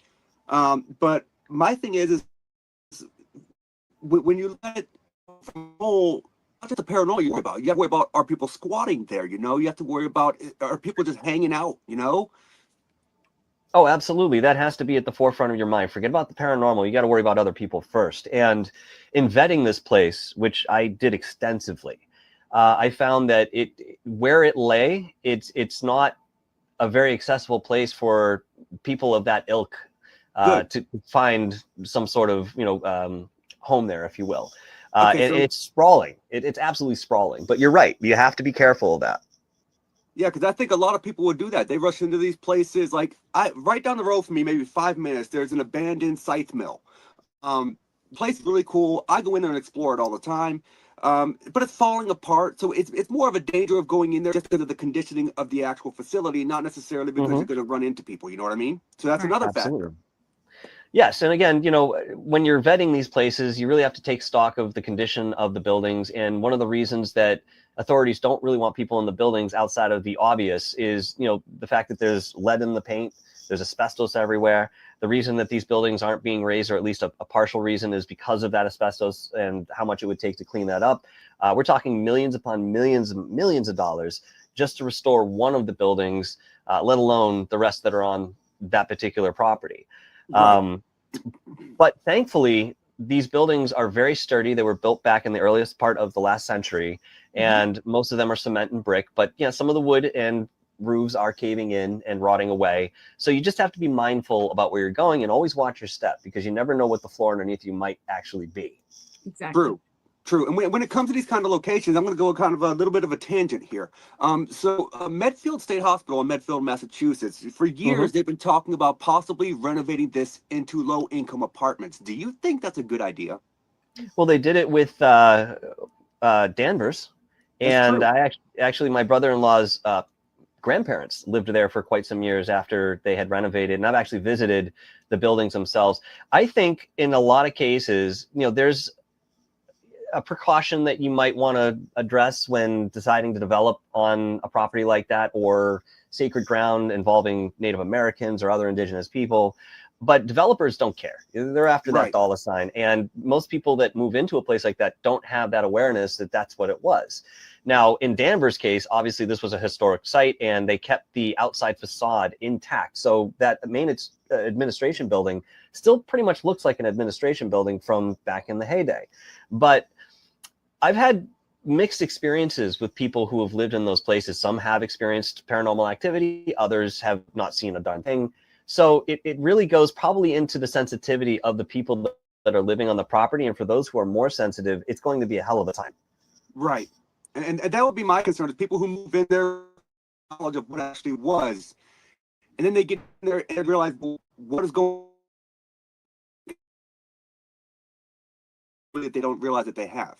But my thing is when you let it roll, not just the paranormal you worry about. You have to worry about, are people squatting there? You have to worry about, are people just hanging out? Oh, absolutely. That has to be at the forefront of your mind. Forget about the paranormal. You got to worry about other people first. And in vetting this place, which I did extensively, I found that where it lay, it's not a very accessible place for people of that ilk to find some sort of home there, if you will. It's sprawling. It's absolutely sprawling. But you're right. You have to be careful of that. Yeah, because I think a lot of people would do that. They rush into these places. Like right down the road from me, maybe 5 minutes, there's an abandoned scythe mill. The place is really cool. I go in there and explore it all the time. But it's falling apart. So it's more of a danger of going in there just because of the conditioning of the actual facility, not necessarily because you're going to run into people. You know what I mean? So that's another factor. Yes. And again, when you're vetting these places, you really have to take stock of the condition of the buildings. And one of the reasons that authorities don't really want people in the buildings outside of the obvious is, the fact that there's lead in the paint, there's asbestos everywhere. The reason that these buildings aren't being raised, or at least a partial reason, is because of that asbestos and how much it would take to clean that up. We're talking millions upon millions and millions of dollars just to restore one of the buildings, let alone the rest that are on that particular property. Right. But thankfully, these buildings are very sturdy. They were built back in the earliest part of the last century, and most of them are cement and brick. But some of the wood and roofs are caving in and rotting away. So you just have to be mindful about where you're going and always watch your step, because you never know what the floor underneath you might actually be. Exactly. True. And when it comes to these kind of locations, I'm going to go kind of a little bit of a tangent here. Medfield State Hospital in Medfield, Massachusetts, for years they've been talking about possibly renovating this into low-income apartments. Do you think that's a good idea? Well, they did it with Danvers, and I actually my brother-in-law's grandparents lived there for quite some years after they had renovated, and I've actually visited the buildings themselves. I think in a lot of cases, there's a precaution that you might want to address when deciding to develop on a property like that, or sacred ground involving Native Americans or other indigenous people. But developers don't care. They're after that dollar sign. And most people that move into a place like that don't have that awareness that that's what it was. Now, in Danvers' case, obviously this was a historic site, and they kept the outside facade intact. So that main administration building still pretty much looks like an administration building from back in the heyday. But I've had mixed experiences with people who have lived in those places. Some have experienced paranormal activity, others have not seen a darn thing. So it really goes probably into the sensitivity of the people that are living on the property. And for those who are more sensitive, it's going to be a hell of a time. Right. And that would be my concern, is people who move in there, knowledge of what actually was, and then they get in there and realize, well, what is going on that they don't realize that they have.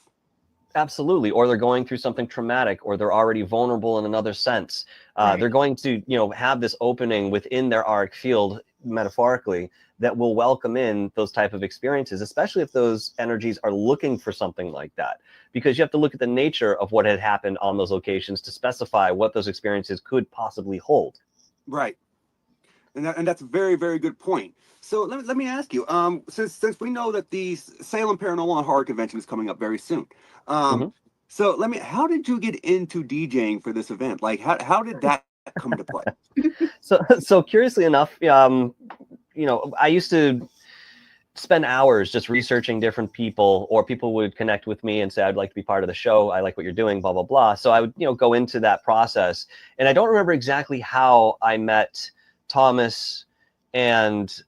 Absolutely. Or they're going through something traumatic, or they're already vulnerable in another sense. They're going to, have this opening within their auric field metaphorically, that will welcome in those type of experiences, especially if those energies are looking for something like that, because you have to look at the nature of what had happened on those locations to specify what those experiences could possibly hold. Right. And that's a very, very good point. So let me ask you, since we know that the Salem Paranormal and Horror Convention is coming up very soon, so how did you get into DJing for this event? Like, how did that come into play? So curiously enough, I used to spend hours just researching different people, or people would connect with me and say, I'd like to be part of the show. I like what you're doing, blah, blah, blah. So I would, go into that process. And I don't remember exactly how I met Thomas and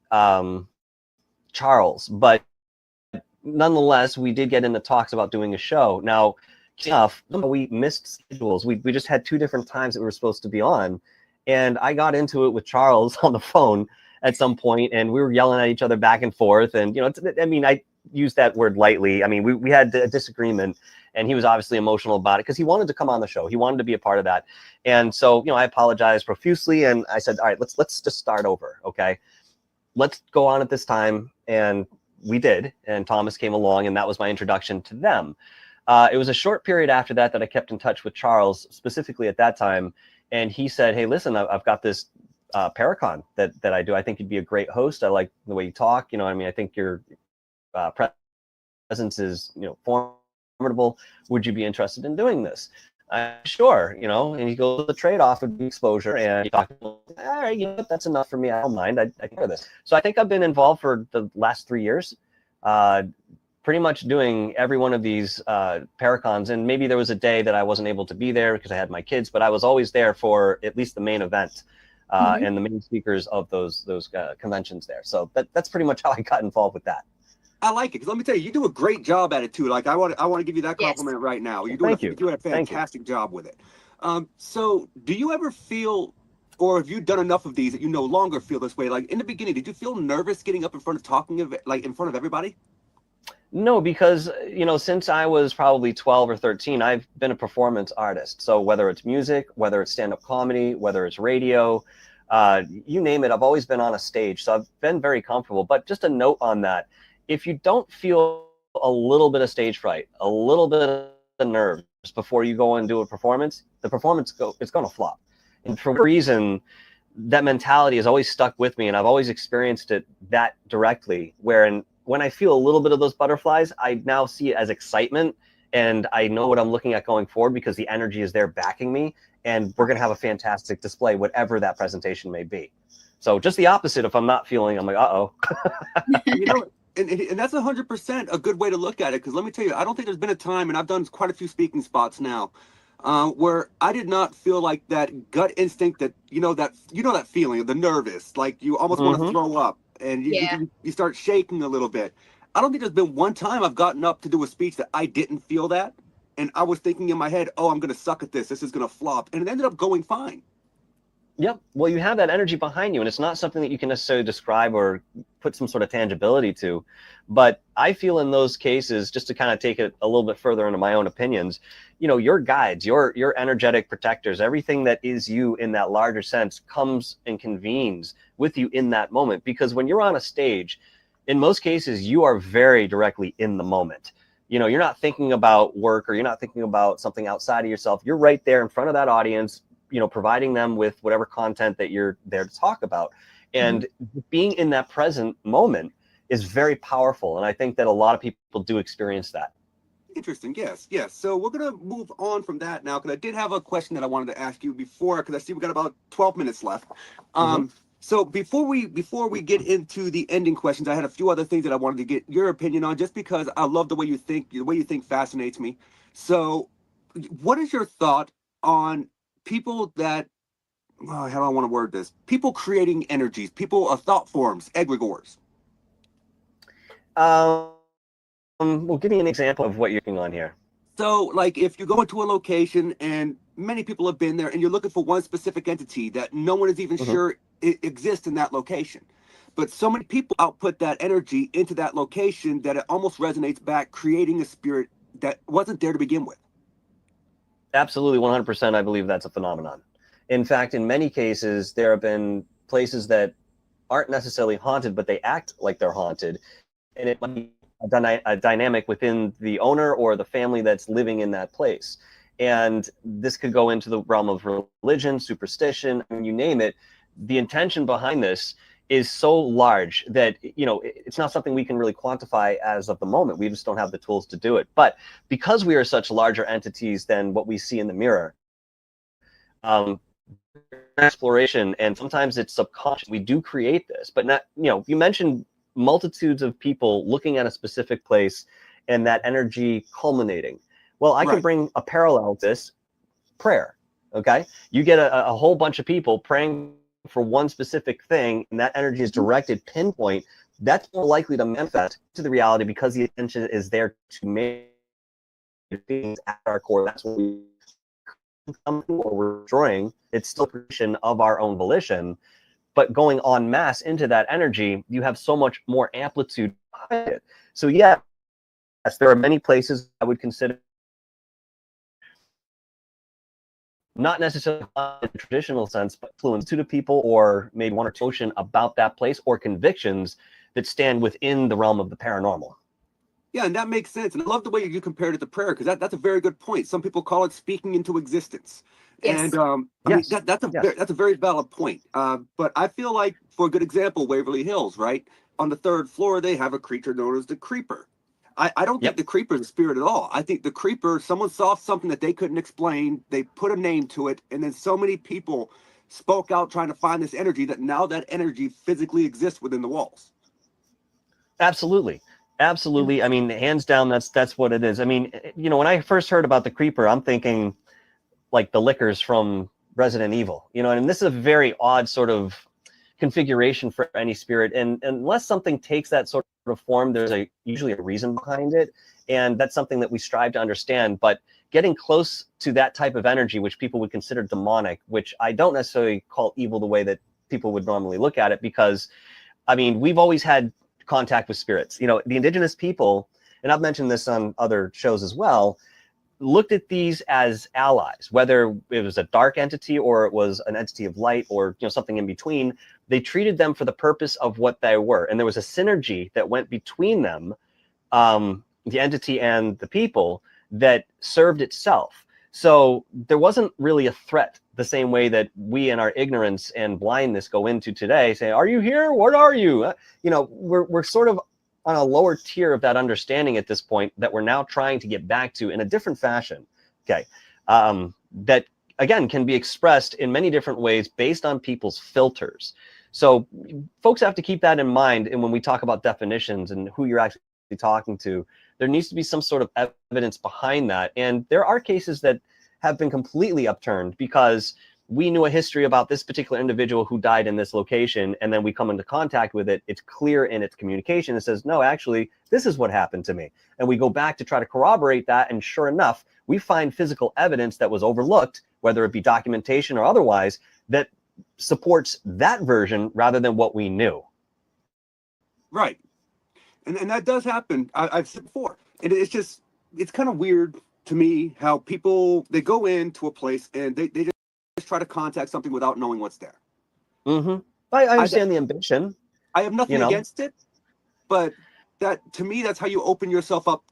Charles, but nonetheless, we did get into talks about doing a show. Now, enough, we missed schedules. We just had 2 different times that we were supposed to be on. And I got into it with Charles on the phone at some point, and we were yelling at each other back and forth. And, I use that word lightly. I mean, we had a disagreement, and he was obviously emotional about it because he wanted to come on the show. He wanted to be a part of that. And so, I apologized profusely, and I said, all right, let's just start over. Okay. Let's go on at this time. And we did. And Thomas came along, and that was my introduction to them. It was a short period after that I kept in touch with Charles, specifically at that time. And he said, hey, listen, I've got this Paracon that I do. I think you'd be a great host. I like the way you talk. I think your presence is, formidable. Would you be interested in doing this? Sure, and he goes, the trade-off would be exposure. And he talked, all right, that's enough for me. I don't mind. I can do this. So I think I've been involved for the last 3 years, pretty much doing every one of these Paracons. And maybe there was a day that I wasn't able to be there because I had my kids, but I was always there for at least the main event and the main speakers of those conventions there. So that's pretty much how I got involved with that. I like it because let me tell you, you do a great job at it too. Like I want to give you that compliment right now. You're doing a fantastic job with it. So do you ever feel, or have you done enough of these that you no longer feel this way? Like in the beginning, did you feel nervous getting up in front of in front of everybody? No, because, since I was probably 12 or 13, I've been a performance artist. So whether it's music, whether it's stand-up comedy, whether it's radio, you name it, I've always been on a stage. So I've been very comfortable. But just a note on that, if you don't feel a little bit of stage fright, a little bit of nerves before you go and do a performance, the performance it's going to flop. And for a reason, that mentality has always stuck with me, and I've always experienced it that directly, when I feel a little bit of those butterflies, I now see it as excitement, and I know what I'm looking at going forward because the energy is there backing me, and we're going to have a fantastic display, whatever that presentation may be. So just the opposite, if I'm not feeling, I'm like, uh-oh. And that's 100% a good way to look at it, because let me tell you, I don't think there's been a time, and I've done quite a few speaking spots now, where I did not feel like that gut instinct that that feeling of the nervous, like you almost want to throw up, and you start shaking a little bit. I don't think there's been one time I've gotten up to do a speech that I didn't feel that, and I was thinking in my head, oh, I'm going to suck at this. This is going to flop, and it ended up going fine. Yep. Well, you have that energy behind you, and it's not something that you can necessarily describe or put some sort of tangibility to. But I feel in those cases, just to kind of take it a little bit further into my own opinions, your guides, your energetic protectors, everything that is you in that larger sense comes and convenes with you in that moment. Because when you're on a stage, in most cases, you are very directly in the moment. You're not thinking about work, or you're not thinking about something outside of yourself. You're right there in front of that audience, providing them with whatever content that you're there to talk about. And being in that present moment is very powerful. And I think that a lot of people do experience that. Interesting. Yes. So we're going to move on from that now, because I did have a question that I wanted to ask you before, because I see we got about 12 minutes left. So before we get into the ending questions, I had a few other things that I wanted to get your opinion on, just because I love the way you think. The way you think fascinates me. So what is your thought on people that, how do I want to word this? People creating energies, people thought forms, egregores. Well, give me an example of what you're looking on here. So, like, if you go into a location and many people have been there, and you're looking for one specific entity that no one is even sure it exists in that location, but so many people output that energy into that location that it almost resonates back, creating a spirit that wasn't there to begin with. Absolutely, 100%. I believe that's a phenomenon. In fact, in many cases, there have been places that aren't necessarily haunted, but they act like they're haunted. And it might be a dynamic within the owner or the family that's living in that place. And this could go into the realm of religion, superstition, I mean, you name it. The intention behind this is so large that, you know, it's not something we can really quantify as of the moment. We just don't have the tools to do it. But because we are such larger entities than what we see in the mirror, exploration, and sometimes it's subconscious, we do create this. But not, you know, you mentioned multitudes of people looking at a specific place and that energy culminating. Well, I can bring a parallel to this: prayer. Okay, you get a whole bunch of people praying for one specific thing, and that energy is directed, pinpoint. That's more likely to manifest to the reality because the attention is there to make things at our core. That's what we come to, or we're destroying. It's still a creation of our own volition, but going en masse into that energy, you have so much more amplitude behind it. So yes, there are many places I would consider not necessarily in the traditional sense, but influence to the people, or maybe one or two notion about that place, or convictions that stand within the realm of the paranormal. Yeah, and that makes sense. And I love the way you compared it to prayer, because that's a very good point. Some people call it speaking into existence. Yes. And I mean, that's a very valid point. But I feel like, for a good example, Waverly Hills, right? On the 3rd floor, they have a creature known as the creeper. I don't think the creeper is a spirit at all. I think the creeper, someone saw something that they couldn't explain, they put a name to it, and then so many people spoke out trying to find this energy that now that energy physically exists within the walls. Absolutely. Absolutely. I mean, hands down, that's what it is. I mean, you know, when I first heard about the creeper, I'm thinking like the lickers from Resident Evil, you know, and this is a very odd sort of configuration for any spirit. And unless something takes that sort of form, there's usually a reason behind it. And that's something that we strive to understand. But getting close to that type of energy, which people would consider demonic, which I don't necessarily call evil the way that people would normally look at it, because, I mean, we've always had contact with spirits. You know, the indigenous people, and I've mentioned this on other shows as well, looked at these as allies, whether it was a dark entity or it was an entity of light, or, you know, something in between. They treated them for the purpose of what they were, and there was a synergy that went between them, the entity and the people, that served itself. So there wasn't really a threat the same way that we in our ignorance and blindness go into today, saying, "Are you here? What are you?" You know, we're sort of on a lower tier of that understanding at this point, that we're now trying to get back to in a different fashion. Okay, that again can be expressed in many different ways based on people's filters. So folks have to keep that in mind. And when we talk about definitions and who you're actually talking to, there needs to be some sort of evidence behind that. And there are cases that have been completely upturned because we knew a history about this particular individual who died in this location, and then we come into contact with it. It's clear in its communication. It says, no, actually, this is what happened to me. And we go back to try to corroborate that. And sure enough, we find physical evidence that was overlooked, whether it be documentation or otherwise, that supports that version rather than what we knew. Right. And that does happen. I've said before. And it's kind of weird to me how people, they go into a place and they just try to contact something without knowing what's there. Mm-hmm. I understand the ambition. I have nothing against it, but that, to me, that's how you open yourself up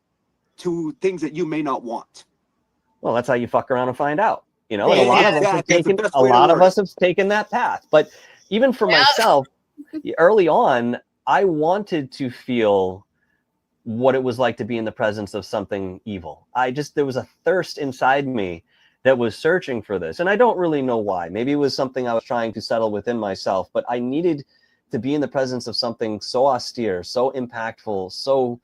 to things that you may not want. Well, that's how you fuck around and find out. You know, and a a lot of us have taken that path. But even for myself, early on, I wanted to feel what it was like to be in the presence of something evil. There was a thirst inside me that was searching for this. And I don't really know why. Maybe it was something I was trying to settle within myself, but I needed to be in the presence of something so austere, so impactful, so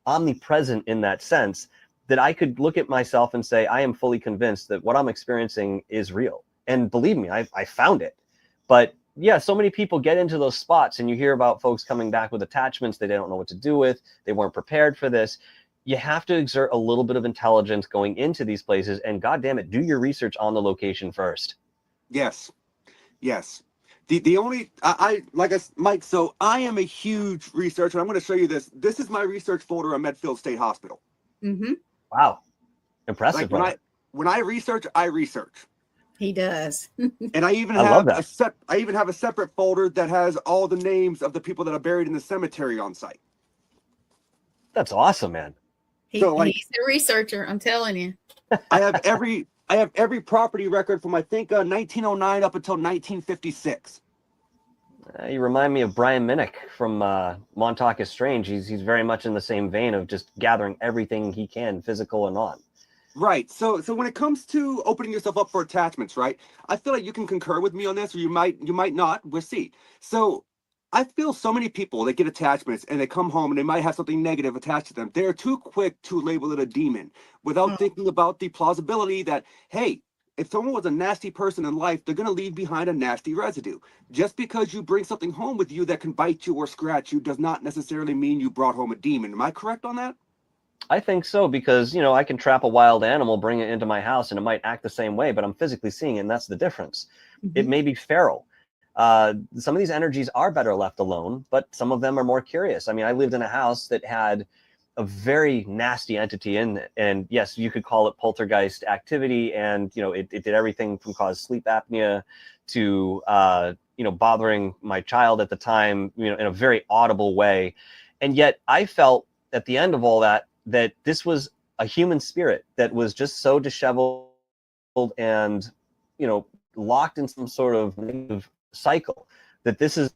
omnipresent in that sense, that I could look at myself and say, I am fully convinced that what I'm experiencing is real. And believe me, I found it. But yeah, so many people get into those spots, and you hear about folks coming back with attachments they don't know what to do with. They weren't prepared for this. You have to exert a little bit of intelligence going into these places, and God damn it, do your research on the location first. Yes. The only, Mike, so I am a huge researcher. I'm going to show you this. This is my research folder at Medfield State Hospital. Mm-hmm. Wow. Impressive. Like when I research, I research. He does. And I even I love have that. I even have a separate folder that has all the names of the people that are buried in the cemetery on site. That's awesome, man. So, like, He's the researcher. I'm telling you. I have every property record from, I think, 1909 up until 1956. You remind me of Brian Minnick from Montauk is Strange. He's very much in the same vein of just gathering everything he can, physical and non. Right. So when it comes to opening yourself up for attachments, right? I feel like you can concur with me on this, or you might not. We'll see. So I feel so many people that get attachments and they come home and they might have something negative attached to them. They're too quick to label it a demon without thinking about the plausibility that, hey, if someone was a nasty person in life, they're going to leave behind a nasty residue. Just because you bring something home with you that can bite you or scratch you does not necessarily mean you brought home a demon. Am I correct on that? I think so, because, I can trap a wild animal, bring it into my house, and it might act the same way, but I'm physically seeing it, and that's the difference. Mm-hmm. It may be feral. Some of these energies are better left alone, but some of them are more curious. I mean, I lived in a house that had a very nasty entity in it, and yes, you could call it poltergeist activity, and it did everything from cause sleep apnea to bothering my child at the time, in a very audible way. And yet I felt at the end of all that this was a human spirit that was just so disheveled and locked in some sort of negative cycle, that this is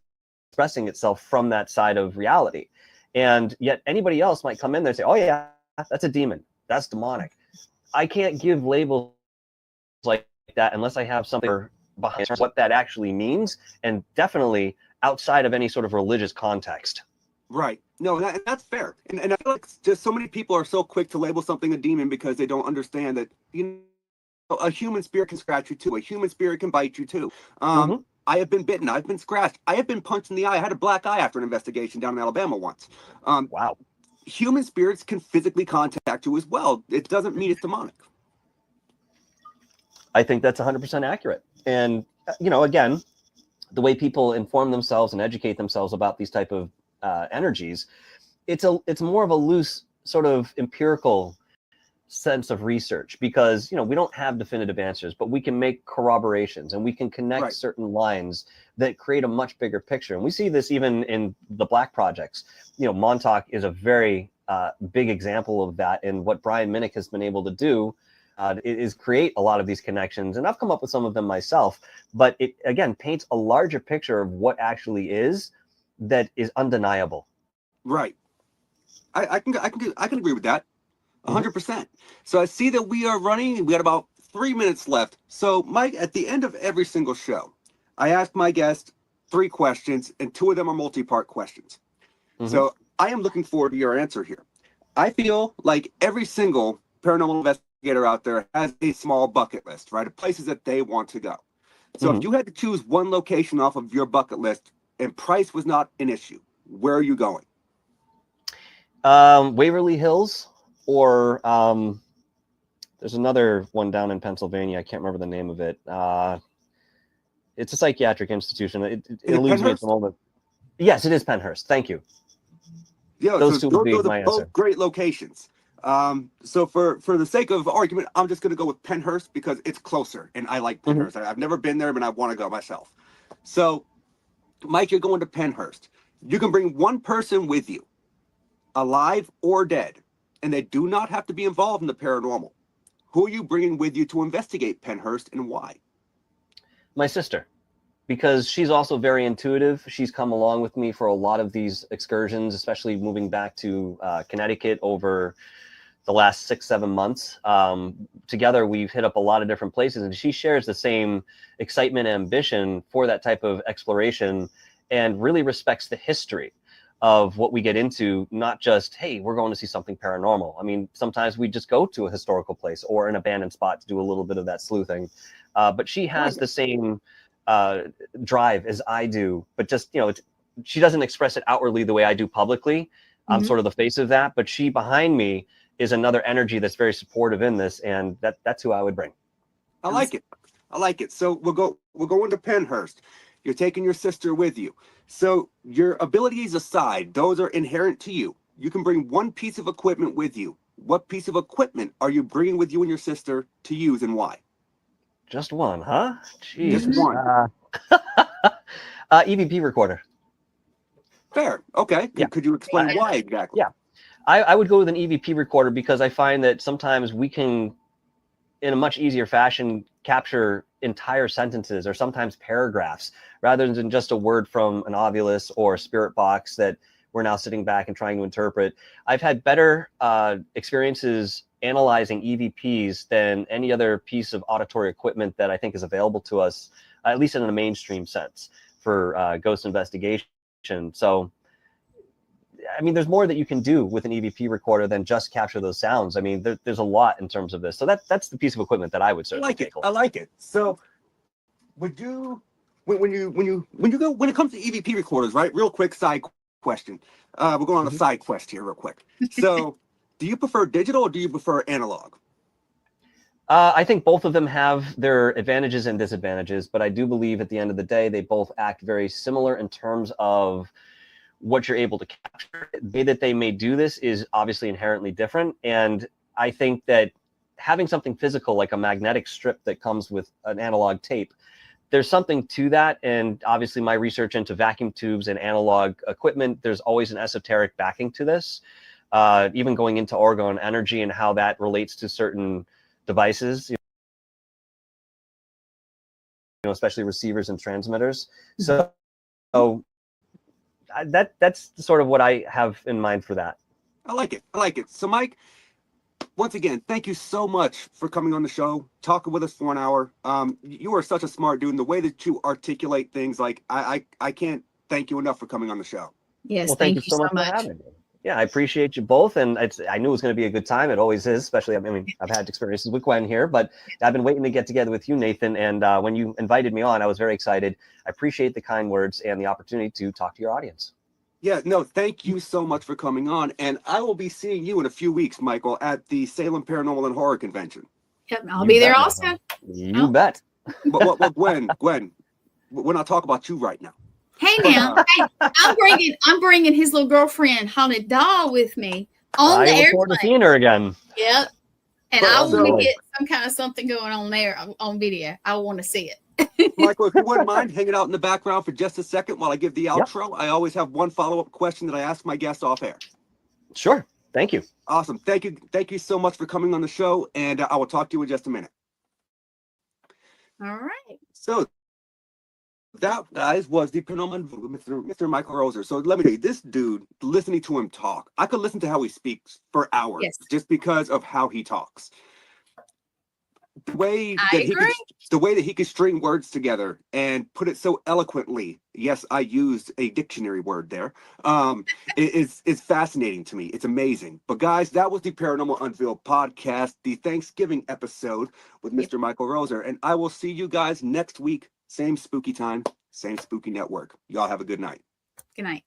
expressing itself from that side of reality. And yet anybody else might come in there and say, oh yeah, that's a demon, that's demonic. I can't give labels like that unless I have something behind what that actually means, and definitely outside of any sort of religious context. Right. No, that's fair. And I feel like just so many people are so quick to label something a demon because they don't understand that, a human spirit can scratch you too. A human spirit can bite you too. I have been bitten. I've been scratched. I have been punched in the eye. I had a black eye after an investigation down in Alabama once. Wow. Human spirits can physically contact you as well. It doesn't mean it's demonic. I think that's 100% accurate. And, again, the way people inform themselves and educate themselves about these type of energies, it's more of a loose sort of empirical sense of research, because we don't have definitive answers, but we can make corroborations and we can connect certain lines that create a much bigger picture. And we see this even in the Black projects. Montauk is a very big example of that, and what Brian Minnick has been able to do is create a lot of these connections, and I've come up with some of them myself, but it again paints a larger picture of what actually is, that is undeniable. Right. I can agree with that. 100%. So I see that we are running. We got about 3 minutes left. So, Mike, at the end of every single show, I ask my guest 3 questions, and 2 of them are multi-part questions. So I am looking forward to your answer here. I feel like every single paranormal investigator out there has a small bucket list, right, of places that they want to go. So if you had to choose one location off of your bucket list and price was not an issue, where are you going? Waverly Hills, or there's another one down in Pennsylvania. I can't remember the name of it. It's a psychiatric institution. It eludes me at the moment. Yes, it is Penhurst. Thank you. Yeah, those so two would be those my are both answer. great locations. So for the sake of argument, I'm just going to go with Penhurst because it's closer, and I like Penhurst. I've never been there, but I want to go myself. So, Mike, you're going to Penhurst. You can bring one person with you, alive or dead, and they do not have to be involved in the paranormal. Who are you bringing with you to investigate Penhurst, and why? My sister, because she's also very intuitive. She's come along with me for a lot of these excursions, especially moving back to Connecticut over the last 6-7 months. Together, we've hit up a lot of different places, and she shares the same excitement and ambition for that type of exploration, and really respects the history of what we get into, not just, hey, we're going to see something paranormal. I mean, sometimes we just go to a historical place or an abandoned spot to do a little bit of that sleuthing. But she has the same drive as I do, but just, she doesn't express it outwardly the way I do publicly. I'm sort of the face of that, but she behind me is another energy that's very supportive in this, and that's who I would bring. I like it. I like it. So we're going to Penhurst. You're taking your sister with you. So your abilities aside, those are inherent to you. You can bring one piece of equipment with you. What piece of equipment are you bringing with you and your sister to use, and why? Just one, huh? Jeez. Just one. EVP recorder. Fair. Okay. Yeah. Could you explain why exactly? Yeah. I would go with an EVP recorder because I find that sometimes we can, in a much easier fashion, capture entire sentences or sometimes paragraphs rather than just a word from an ovulus or a spirit box that we're now sitting back and trying to interpret. I've had better experiences analyzing EVPs than any other piece of auditory equipment that I think is available to us, at least in a mainstream sense, for ghost investigation. So, I mean, there's more that you can do with an EVP recorder than just capture those sounds. I mean, there's a lot in terms of this. So that's the piece of equipment that I would certainly take. I like it. So, would you, when it comes to EVP recorders, right? Real quick side question. We're going on a side quest here, real quick. So, do you prefer digital or do you prefer analog? I think both of them have their advantages and disadvantages, but I do believe at the end of the day, they both act very similar in terms of what you're able to capture. The way that they may do this is obviously inherently different. And I think that having something physical, like a magnetic strip that comes with an analog tape, there's something to that. And obviously my research into vacuum tubes and analog equipment, there's always an esoteric backing to this. Even going into orgone energy and how that relates to certain devices, especially receivers and transmitters. So that's sort of what I have in mind for that. I like it. I like it. So, Mike, once again, thank you so much for coming on the show, talking with us for an hour. You are such a smart dude, and the way that you articulate things, like I can't thank you enough for coming on the show. Yes, well, thank you so much for having me. Yeah, I appreciate you both, and I knew it was going to be a good time. It always is, especially, I mean, I've had experiences with Gwen here, but I've been waiting to get together with you, Nathan, and when you invited me on, I was very excited. I appreciate the kind words and the opportunity to talk to your audience. Yeah, no, thank you so much for coming on, and I will be seeing you in a few weeks, Michael, at the Salem Paranormal and Horror Convention. Yep, I'll be there also. You bet. But Gwen, we're not talking about you right now. Hey now, hey, I'm bringing his little girlfriend Haunted Doll with me on the airplane. To seeing her again. Yep, and I want to get some kind of something going on there on video. I want to see it. Michael, if you wouldn't mind hanging out in the background for just a second while I give the outro, I always have one follow-up question that I ask my guests off air. Sure. Thank you. Awesome. Thank you. Thank you so much for coming on the show, and I will talk to you in just a minute. All right. So that, guys, was the Paranormal Mr. Michael Roser. So let me tell you, this dude, listening to him talk, I could listen to how he speaks for hours just because of how he talks. The way that he could string words together and put it so eloquently. Yes, I used a dictionary word there. It's fascinating to me. It's amazing. But guys, that was the Paranormal Unveiled podcast, the Thanksgiving episode with Mr. Michael Roser. And I will see you guys next week. Same spooky time, same spooky network. Y'all have a good night. Good night.